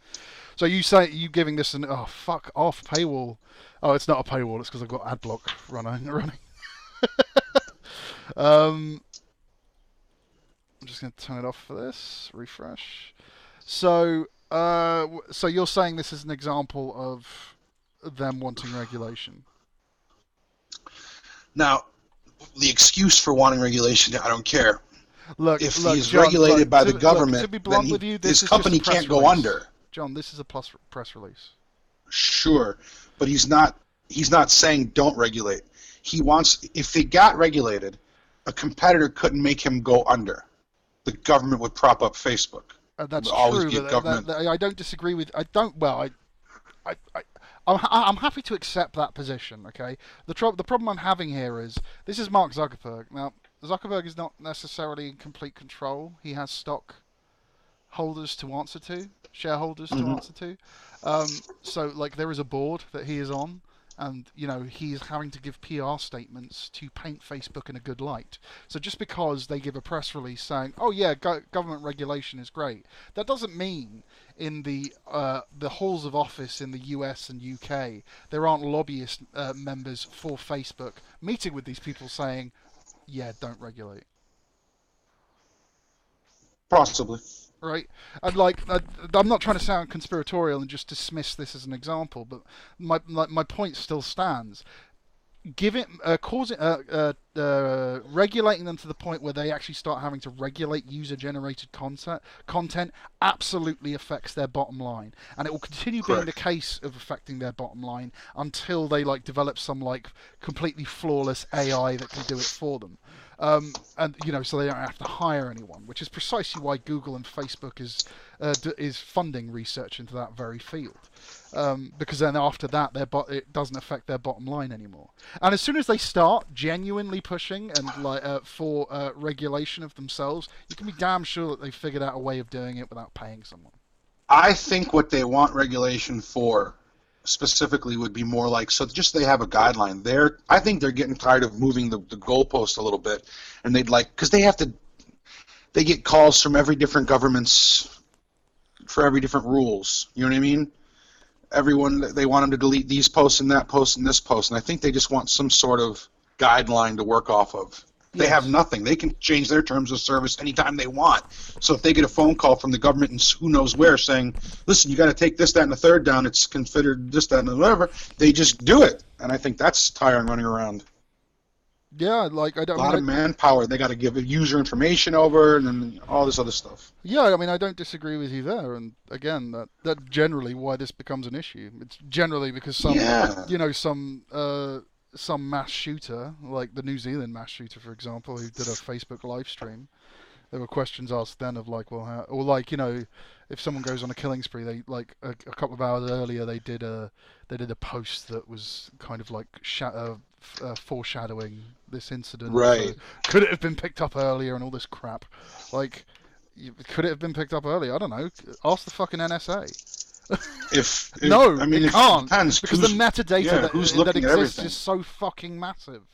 A: So you giving this an fuck off paywall? Oh, it's not a paywall. It's because I've got AdBlock running. I'm just going to turn it off for this. Refresh. So you're saying this is an example of them wanting regulation?
B: Now, the excuse for wanting regulation, I don't care. If he's
A: John,
B: regulated by the government,
A: to be blunt
B: then
A: with you,
B: his company can't go under.
A: John, this is a press release.
B: Sure, but he's not saying don't regulate. He wants, if they got regulated, a competitor couldn't make him go under. The government would prop up Facebook.
A: That's true. But I don't disagree with. I'm happy to accept that position. Okay. The problem I'm having here is this is Mark Zuckerberg. Now, Zuckerberg is not necessarily in complete control. He has stock holders to answer to, shareholders to answer to. So like there is a board that he is on, and he's having to give PR statements to paint Facebook in a good light. So just because they give a press release saying, "Oh yeah, government regulation is great," that doesn't mean in the halls of office in the US and UK there aren't lobbyist members for Facebook meeting with these people saying, "Yeah, don't regulate."
B: Possibly.
A: Right, and I'm not trying to sound conspiratorial and just dismiss this as an example, but my point still stands. Regulating them to the point where they actually start having to regulate user-generated content absolutely affects their bottom line, and it will continue being the case of affecting their bottom line until they develop some completely flawless AI that can do it for them. And so they don't have to hire anyone, which is precisely why Google and Facebook is funding research into that very field, because then after that it doesn't affect their bottom line anymore. And as soon as they start genuinely pushing and for regulation of themselves, you can be damn sure that they've figured out a way of doing it without paying someone.
B: I think what they want regulation for specifically would be more just they have a guideline. I think they're getting tired of moving the goalpost a little bit, and because they get calls from every different governments for every different rules. You know what I mean? Everyone, they want them to delete these posts and that post and this post, and I think they just want some sort of guideline to work off of. They have nothing. They can change their terms of service anytime they want. So if they get a phone call from the government and who knows where saying, listen, you got to take this, that, and the third down, it's considered this, that, and whatever, they just do it. And I think that's tiring running around.
A: Yeah, a
B: lot of manpower. They got to give user information over and then all this other stuff.
A: Yeah, I mean, I don't disagree with you there. And again, that's generally why this becomes an issue. It's generally because some mass shooter, like the New Zealand mass shooter, for example, who did a Facebook live stream, there were questions asked then of if someone goes on a killing spree, they a couple of hours earlier they did a post that was kind of foreshadowing this incident.
B: Right.
A: So could it have been picked up earlier and all this crap? Could it have been picked up earlier? I don't know. Ask the fucking NSA. No, it can't, because the metadata that exists is so fucking massive.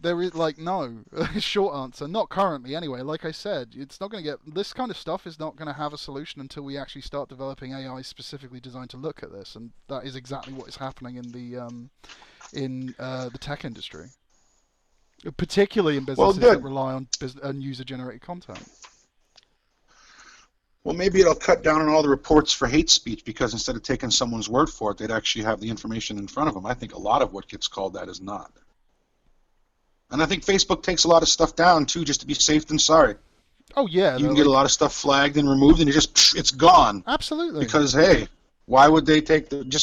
A: There is no short answer, not currently anyway. Like I said, it's not going to get this kind of stuff is not going to have a solution until we actually start developing AI specifically designed to look at this, and that is exactly what is happening in the tech industry. Particularly in businesses that rely on user-generated content.
B: Well, maybe it'll cut down on all the reports for hate speech because instead of taking someone's word for it, they'd actually have the information in front of them. I think a lot of what gets called that is not. And I think Facebook takes a lot of stuff down, too, just to be safe than sorry.
A: Oh, yeah.
B: You can get a lot of stuff flagged and removed, and it's gone.
A: Absolutely.
B: Because, hey, why would they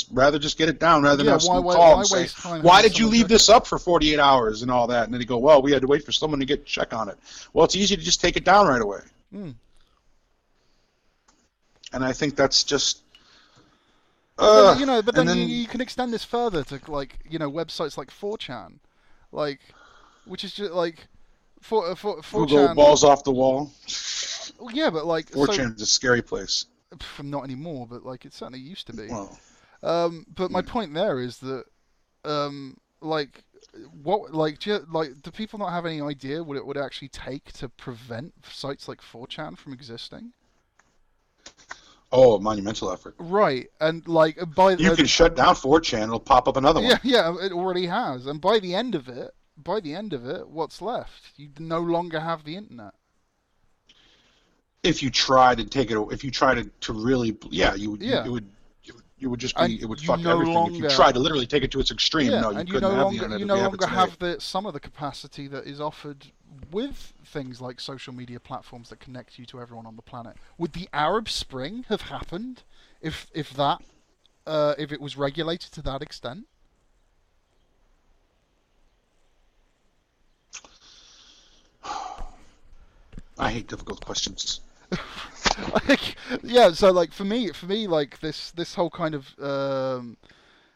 B: rather just get it down rather than have someone call and say, why did you leave this up for 48 hours and all that? And then they go, well, we had to wait for someone to get check on it. Well, it's easy to just take it down right away.
A: Mm.
B: And I think that's just...
A: but then you can extend this further to, like, websites like 4chan. Like, which is just, like... 4chan...
B: Google balls off the wall.
A: Yeah, but, like...
B: 4chan's a scary place.
A: Not anymore, but, like, it certainly used to be.
B: Well,
A: but my point there is that, do people not have any idea what it would actually take to prevent sites like 4chan from existing?
B: Oh, a monumental effort.
A: Right, and
B: you can shut down 4chan, it'll pop up another one.
A: Yeah, it already has, and by the end of it, what's left? You no longer have the internet.
B: If you try to take it, if you try to really, it would just be, it would fuck everything. If you try to literally take it to its extreme, no, you couldn't have the internet.
A: You no longer have some of the capacity that is offered with things like social media platforms that connect you to everyone on the planet. Would the Arab Spring have happened if it was regulated to that extent?
B: I hate difficult questions.
A: So like for me, like this whole kind of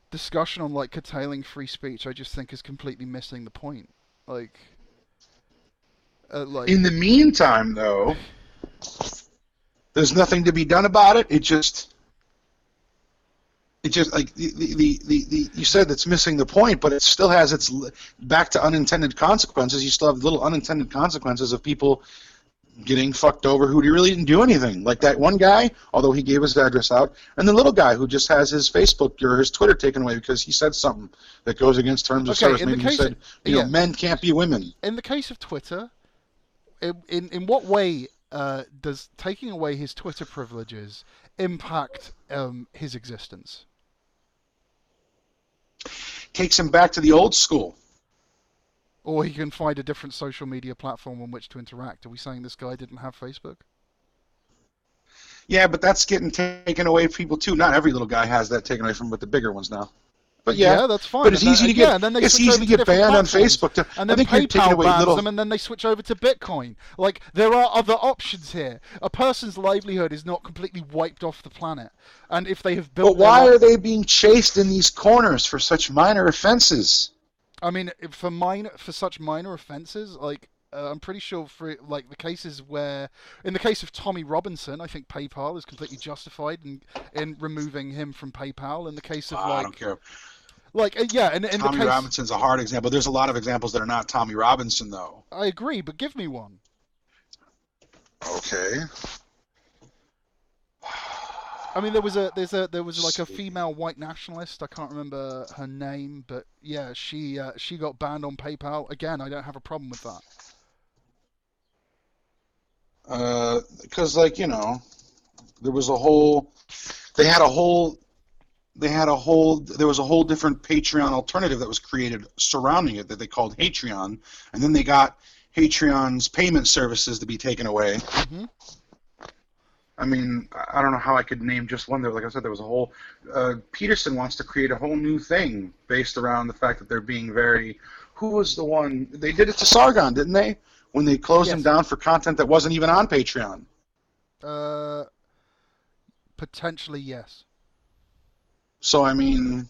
A: discussion on like curtailing free speech, I just think is completely missing the point. Like
B: in the meantime, though, there's nothing to be done about it. It just like you said, it's missing the point, but it still has its back to unintended consequences. You still have little unintended consequences of people getting fucked over who really didn't do anything. Like that one guy, although he gave his address out, and the little guy who just has his Facebook or his Twitter taken away because he said something that goes against terms of service. Maybe he said, men can't be women.
A: In the case of Twitter, in what way does taking away his Twitter privileges impact his existence?
B: Takes him back to the old school.
A: Or he can find a different social media platform on which to interact. Are we saying this guy didn't have Facebook?
B: Yeah, but that's getting taken away from people too. Not every little guy has that taken away from him, but the bigger ones now. But yeah,
A: that's fine.
B: But it's easy to get banned on Facebook.
A: And then PayPal bans them, and then they switch over to Bitcoin. Like, there are other options here. A person's livelihood is not completely wiped off the planet. And if they have built...
B: But why are they being chased in these corners for such minor offenses?
A: I mean, for such minor offences, like, I'm pretty sure for like the cases where, in the case of Tommy Robinson, I think PayPal is completely justified in removing him from PayPal. In the case of
B: I don't care.
A: Like, and
B: Tommy Robinson's a hard example. There's a lot of examples that are not Tommy Robinson, though.
A: I agree, but give me one.
B: Okay.
A: I mean, there was like a female white nationalist. I can't remember her name, but yeah, she got banned on PayPal. Again, I don't have a problem with that.
B: Because there was a whole different Patreon alternative that was created surrounding it that they called Patreon, and then they got Patreon's payment services to be taken away.
A: Mm-hmm.
B: I mean, I don't know how I could name just one. There, like I said, there was a whole. Peterson wants to create a whole new thing based around the fact that they're being very. Who was the one? They did it to Sargon, didn't they? When they closed him down for content that wasn't even on Patreon.
A: Potentially, yes.
B: So I mean,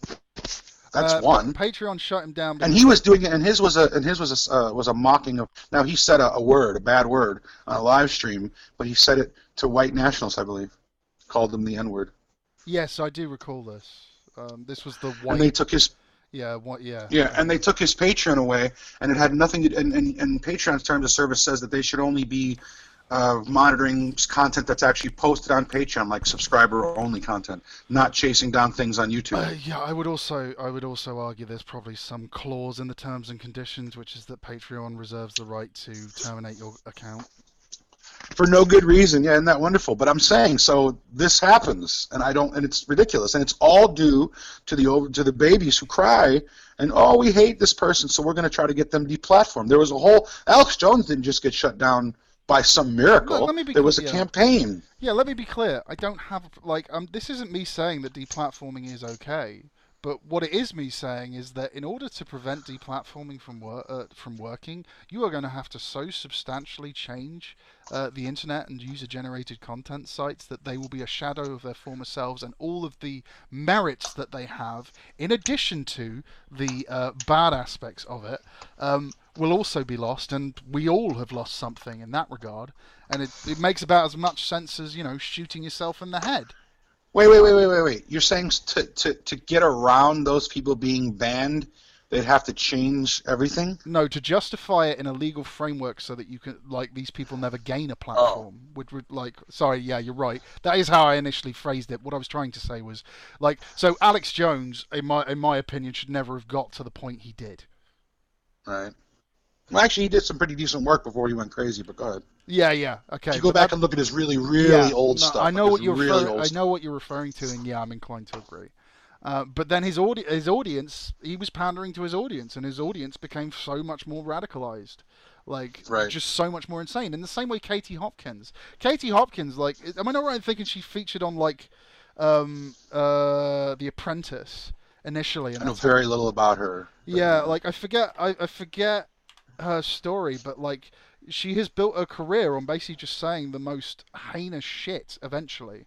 B: that's one.
A: Patreon shut him down.
B: And he was doing it, and his was a mocking of. Now he said a bad word on a live stream, but he said it to white nationalists, I believe. Called them the N-word.
A: Yes, I do recall this. This was the white.
B: And they took his.
A: Yeah. What? Yeah.
B: Yeah, and they took his Patreon away, and it had nothing to. And Patreon's terms of service says that they should only be monitoring content that's actually posted on Patreon, like subscriber-only content, not chasing down things on YouTube.
A: Yeah, I would also argue there's probably some clause in the terms and conditions, which is that Patreon reserves the right to terminate your account.
B: for no good reason. Yeah, isn't that wonderful? But I'm saying, so this happens, and it's ridiculous, and it's all due to the babies who cry and we hate this person, so we're going to try to get them deplatformed. There was a whole Alex Jones didn't just get shut down by some miracle. There was a campaign.
A: Yeah, let me be clear. I don't have this isn't me saying that deplatforming is okay. But what it is me saying is that in order to prevent deplatforming from working, you are going to have to so substantially change the internet and user-generated content sites that they will be a shadow of their former selves, and all of the merits that they have, in addition to the bad aspects of it, will also be lost, and we all have lost something in that regard. And it makes about as much sense as, shooting yourself in the head.
B: Wait. You're saying to get around those people being banned, they'd have to change everything?
A: No, to justify it in a legal framework so that you can, these people never gain a platform. Sorry, yeah, you're right. That is how I initially phrased it. What I was trying to say was, so Alex Jones, in my opinion, should never have got to the point he did.
B: Right. Well, actually, he did some pretty decent work before he went crazy, but go ahead.
A: Yeah, okay.
B: If you go back and look at his really old stuff.
A: I know what you're referring to, and yeah, I'm inclined to agree. But then his audience, he was pandering to his audience, and his audience became so much more radicalized, just so much more insane. In the same way, Katie Hopkins, am I not right in thinking she featured on The Apprentice initially? And
B: I know very little about her.
A: Yeah, I forget her story, but she has built a career on basically just saying the most heinous shit eventually.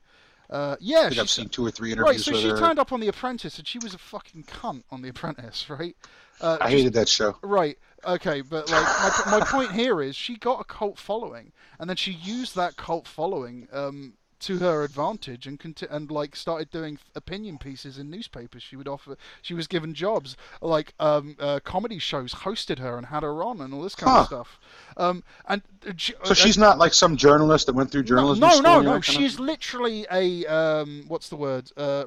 B: I think I've seen 2 or 3 interviews with her.
A: So she turned up on The Apprentice, and she was a fucking cunt on The Apprentice, right?
B: I hated that show.
A: Right, okay, but my point here is she got a cult following, and then she used that cult following to her advantage, and started doing opinion pieces in newspapers. She was given jobs, comedy shows hosted her and had her on, and all this kind of stuff.
B: So she's not like some journalist that went through journalism school?
A: No. She's literally a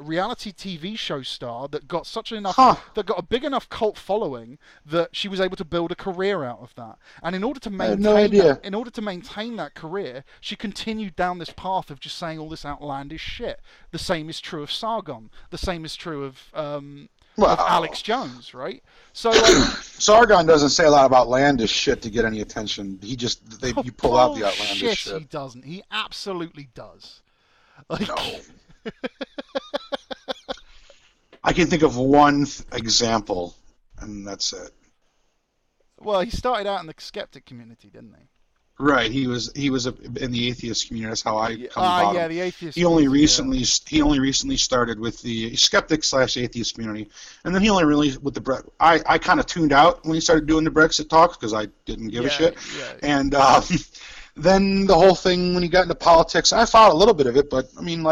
A: reality TV show star that got that got a big enough cult following that she was able to build a career out of that. And in order to maintain that career, she continued down this path of just saying all this outlandish shit. The same is true of Sargon. The same is true of Alex Jones, right? So
B: Sargon doesn't say a lot about outlandish shit to get any attention. You pull out the outlandish shit.
A: He doesn't. He absolutely does.
B: No. I can think of one example, and that's it.
A: Well, he started out in the skeptic community, didn't he?
B: Right, he was in the atheist community. That's how I come about him.
A: The atheist.
B: He only recently started with the skeptic/atheist community, and then he only really with the I kind of tuned out when he started doing the Brexit talks because I didn't give a shit. And then the whole thing when he got into politics, I followed a little bit of it, but I mean,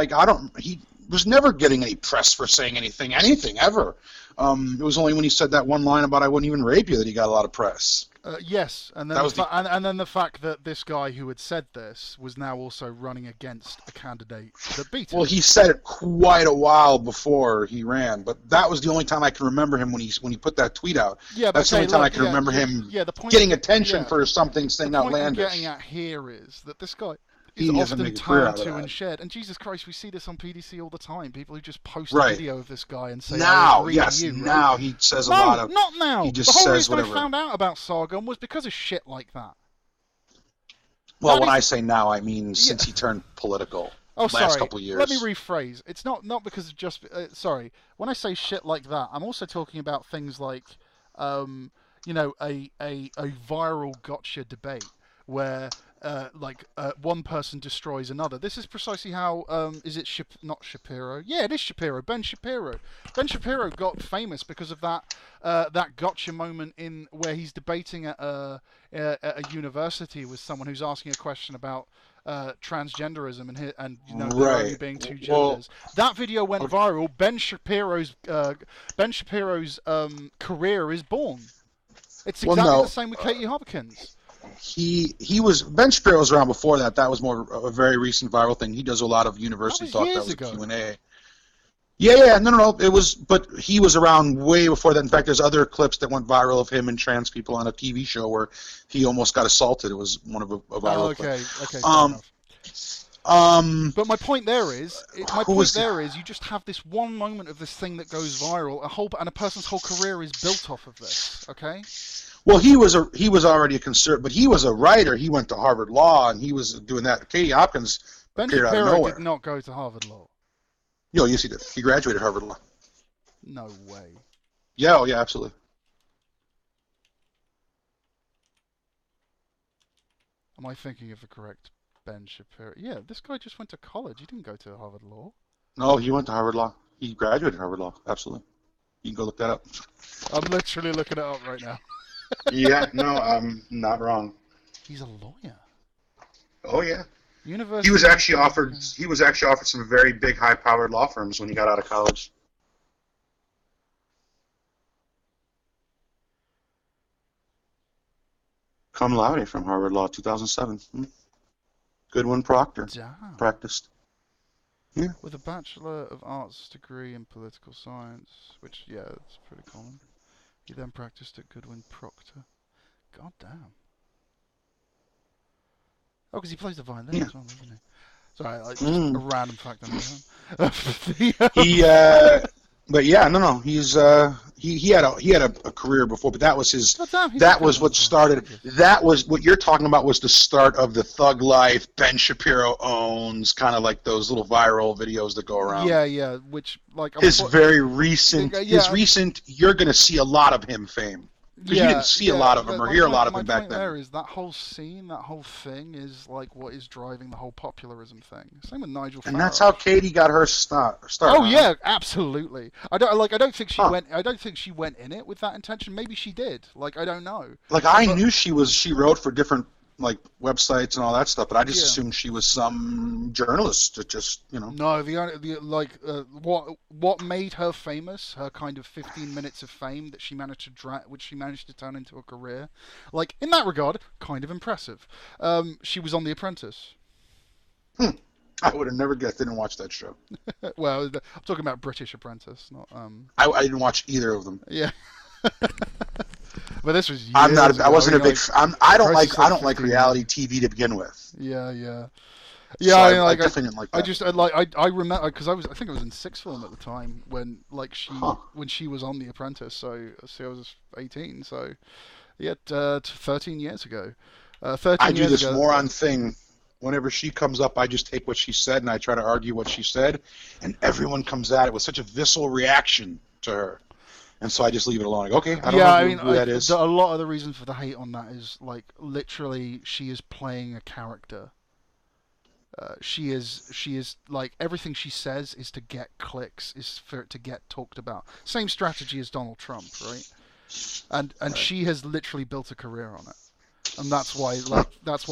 B: he was never getting any press for saying anything ever. It was only when he said that one line about "I wouldn't even rape you" that he got a lot of press.
A: Yes, and then and then the fact that this guy who had said this was now also running against a candidate that beat him.
B: Well, he said it quite a while before he ran, but that was the only time I can remember him when he put that tweet out.
A: Yeah,
B: that's the only time I can remember him getting attention for something saying outlandish.
A: The point I'm getting at here is that this guy is often turned to and shared. And Jesus Christ, we see this on PDC all the time. People who just post a video of this guy and say,
B: now
A: he
B: says a lot of...
A: Not now.
B: He just
A: the whole
B: says
A: reason
B: whatever.
A: I found out about Sargon was because of shit like that.
B: Well, when I say now, I mean since he turned political. Last couple of years.
A: Let me rephrase. It's not because of just... sorry. When I say shit like that, I'm also talking about things like, a viral gotcha debate where... one person destroys another. This is precisely how, not Shapiro? Yeah, it is Shapiro. Ben Shapiro. Ben Shapiro got famous because of that gotcha moment in where he's debating at a university with someone who's asking a question about transgenderism and there only being 2 genders. That video went viral. Ben Shapiro's career is born. It's exactly the same with Katie Hopkins.
B: Ben Shapiro was around before that. That was more a very recent viral thing. He does a lot of university talk. That was a Q&A. Yeah, no. It was, but he was around way before that. In fact, there's other clips that went viral of him and trans people on a TV show where he almost got assaulted. It was one of a
A: Oh,
B: viral clip.
A: okay, fair
B: Um,
A: enough.
B: um,
A: But my point there is,
B: who was
A: you just have this one moment of this thing that goes viral, and a person's whole career is built off of this. Okay.
B: Well, he was already a conservative, but he was a writer. He went to Harvard Law, and he was doing that. Katie Hopkins
A: Ben
B: appeared out of
A: Shapiro
B: nowhere.
A: did not go to Harvard Law.
B: No, yes, he did. He graduated Harvard Law.
A: No way.
B: Yeah, oh yeah, absolutely.
A: Am I thinking of the correct Ben Shapiro? Yeah, this guy just went to college. He didn't go to Harvard Law.
B: No, he went to Harvard Law. He graduated Harvard Law. Absolutely. You can go look that up.
A: I'm literally looking it up right now.
B: Yeah, no, I'm not wrong.
A: He's a lawyer.
B: Oh yeah.
A: University.
B: He was actually offered some very big, high-powered law firms when he got out of college. Cum laude from Harvard Law, 2007. Goodwin Proctor
A: Damn.
B: practiced. Yeah.
A: With a Bachelor of Arts degree in political science, which, yeah, it's pretty common. He then practiced at Goodwin Proctor. God damn. Oh, because he plays the violin as well, doesn't he? Sorry, just a random fact on my own.
B: But yeah, no. He had a career before, but that was his. That was what started. That was what you're talking about. Was the start of the Thug Life. Ben Shapiro owns, kind of like those little viral videos that go around.
A: Yeah. Which like
B: his very recent, You're gonna see a lot of him fame. Because you didn't see a lot of him or hear a lot of him back then.
A: There is that whole scene, that whole thing is like what is driving the whole popularism thing. Same with Nigel Farage.
B: And that's how Katie got her start.
A: Oh yeah, absolutely. I don't think she went. I don't think she went in it with that intention. Maybe she did. Like I don't know.
B: Like I knew she wrote for different like websites and all that stuff, but I just assumed she was some journalist that just
A: No, what made her famous, her kind of 15 minutes of fame that she managed which she managed to turn into a career, like in that regard, kind of impressive. She was on The Apprentice.
B: I would have never guessed. Didn't watch that show.
A: Well, I'm talking about British Apprentice, not
B: I didn't watch either of them.
A: Yeah. But this was.
B: I wasn't a big. I don't like reality TV to begin with.
A: Yeah.
B: So I definitely didn't like that.
A: I remember because I think I was in sixth form at the time when she was on The Apprentice. So I was 18. So yeah, 13 years ago. 13
B: I do
A: years
B: this
A: ago,
B: moron thing. Whenever she comes up, I just take what she said and I try to argue what she said, and everyone comes at it with such a visceral reaction to her. And so I just leave it alone. Like, okay, I don't know who that is.
A: A lot of the reason for the hate on that is like literally she is playing a character. She is like everything she says is to get clicks, is for it to get talked about. Same strategy as Donald Trump, right? And she has literally built a career on it. And that's why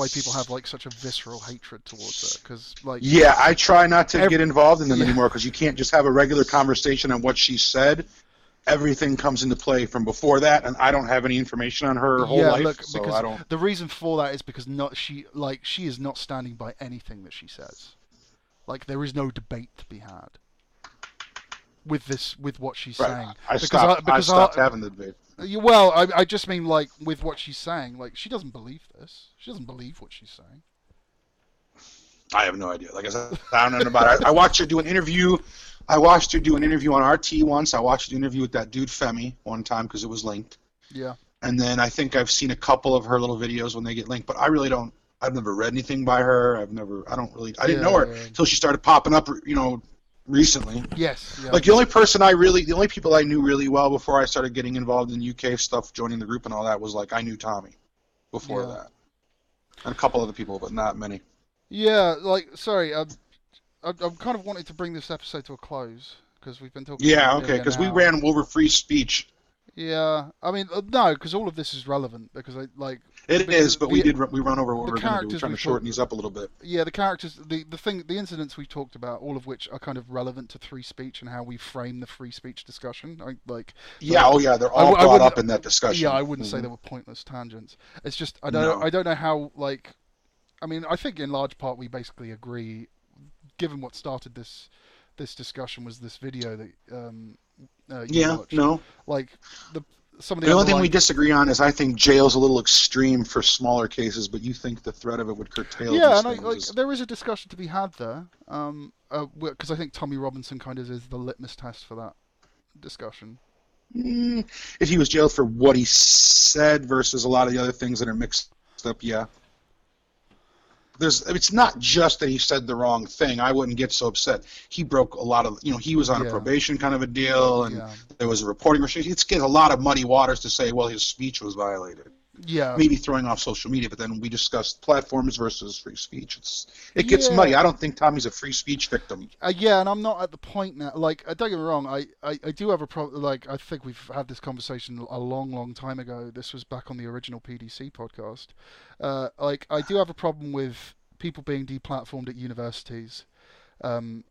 A: people have like such a visceral hatred towards her, because like
B: I try not to get involved in them anymore, because you can't just have a regular conversation on what she said. Everything comes into play from before that, and I don't have any information on her whole life.
A: Look,
B: so
A: because
B: I don't.
A: The reason for that is because she is not standing by anything that she says. Like there is no debate to be had with what she's saying.
B: I stopped having the debate.
A: Well, I just mean like with what she's saying. Like she doesn't believe this. She doesn't believe what she's saying.
B: I have no idea. Like I said, I don't know about it. I watched her do an interview. I watched her do an interview on RT once. I watched an interview with that dude Femi one time because it was linked.
A: Yeah.
B: And then I think I've seen a couple of her little videos when they get linked, but I really don't. I've never read anything by her. I didn't know her until she started popping up, recently.
A: Yes. Yeah.
B: Like the only people I knew really well before I started getting involved in UK stuff, joining the group and all that, was like I knew Tommy before that, and a couple other people, but not many.
A: Yeah, sorry, I'm kind of wanting to bring this episode to a close because we've been talking.
B: Yeah, okay, because we ran over free speech.
A: Yeah, I mean, no, because all of this is relevant because
B: It is, but we run over what we're going to do. We're trying to shorten these up a little bit.
A: Yeah, the characters, the incidents we've talked about, all of which are kind of relevant to free speech and how we frame the free speech discussion. They're all brought up in that discussion. Yeah, I wouldn't say they were pointless tangents. It's just I don't know how I mean, I think in large part we basically agree, given what started this this discussion was this video that you
B: Yeah,
A: watched.
B: no.
A: Like some of
B: The
A: the
B: only thing we
A: underlying.
B: disagree on is I think jail's a little extreme for smaller cases, but you think the threat of it would curtail
A: Yeah,
B: these
A: and
B: things.
A: there is a discussion to be had there. Because I think Tommy Robinson kind of is the litmus test for that discussion.
B: If he was jailed for what he said versus a lot of the other things that are mixed up, yeah. It's not just that he said the wrong thing. I wouldn't get so upset. He broke a lot of, he was on a
A: Yeah.
B: probation kind of a deal, and
A: Yeah.
B: there was a reporting restriction. It's getting a lot of muddy waters to say, well, his speech was violated.
A: Yeah.
B: Maybe throwing off social media, but then we discussed platforms versus free speech. It gets
A: Yeah.
B: muddy. I don't think Tommy's a free speech victim.
A: Yeah, and I'm not at the point now. Like, don't get me wrong. I do have a problem. Like, I think we've had this conversation a long time ago. This was back on the original PDC podcast. Like, I do have a problem with people being deplatformed at universities.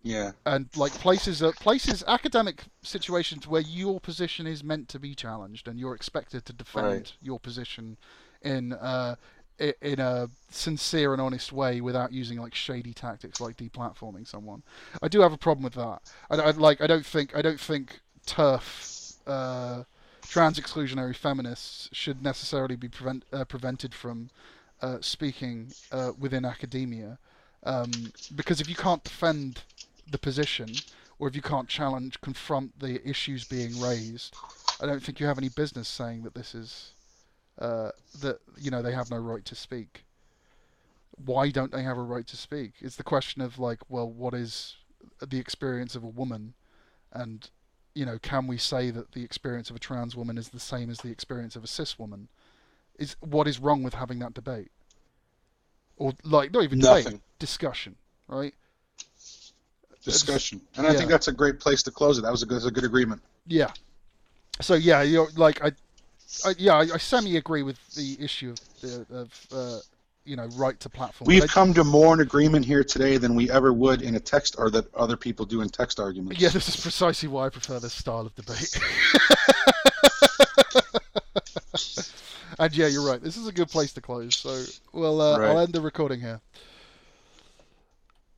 B: Yeah.
A: And like places, academic situations where your position is meant to be challenged and you're expected to defend
B: Right.
A: your position in a sincere and honest way without using like shady tactics like deplatforming someone. I do have a problem with that. I don't think TERF trans exclusionary feminists should necessarily be prevented from speaking within academia. Because if you can't defend the position, or if you can't confront the issues being raised, I don't think you have any business saying that this is that they have no right to speak. Why don't they have a right to speak? It's the question of like, well, what is the experience of a woman, and can we say that the experience of a trans woman is the same as the experience of a cis woman? What is wrong with having that debate? Or like not even
B: Nothing.
A: debate, discussion, right?
B: Discussion, and I think that's a great place to close it. That's a good agreement.
A: Yeah. So yeah, like I semi agree with the issue of right to platform.
B: We've come to more in agreement here today than we ever would in a text, or that other people do in text arguments.
A: Yeah, this is precisely why I prefer this style of debate. And yeah, you're right. This is a good place to close. So, well,
B: Right.
A: I'll end the recording here.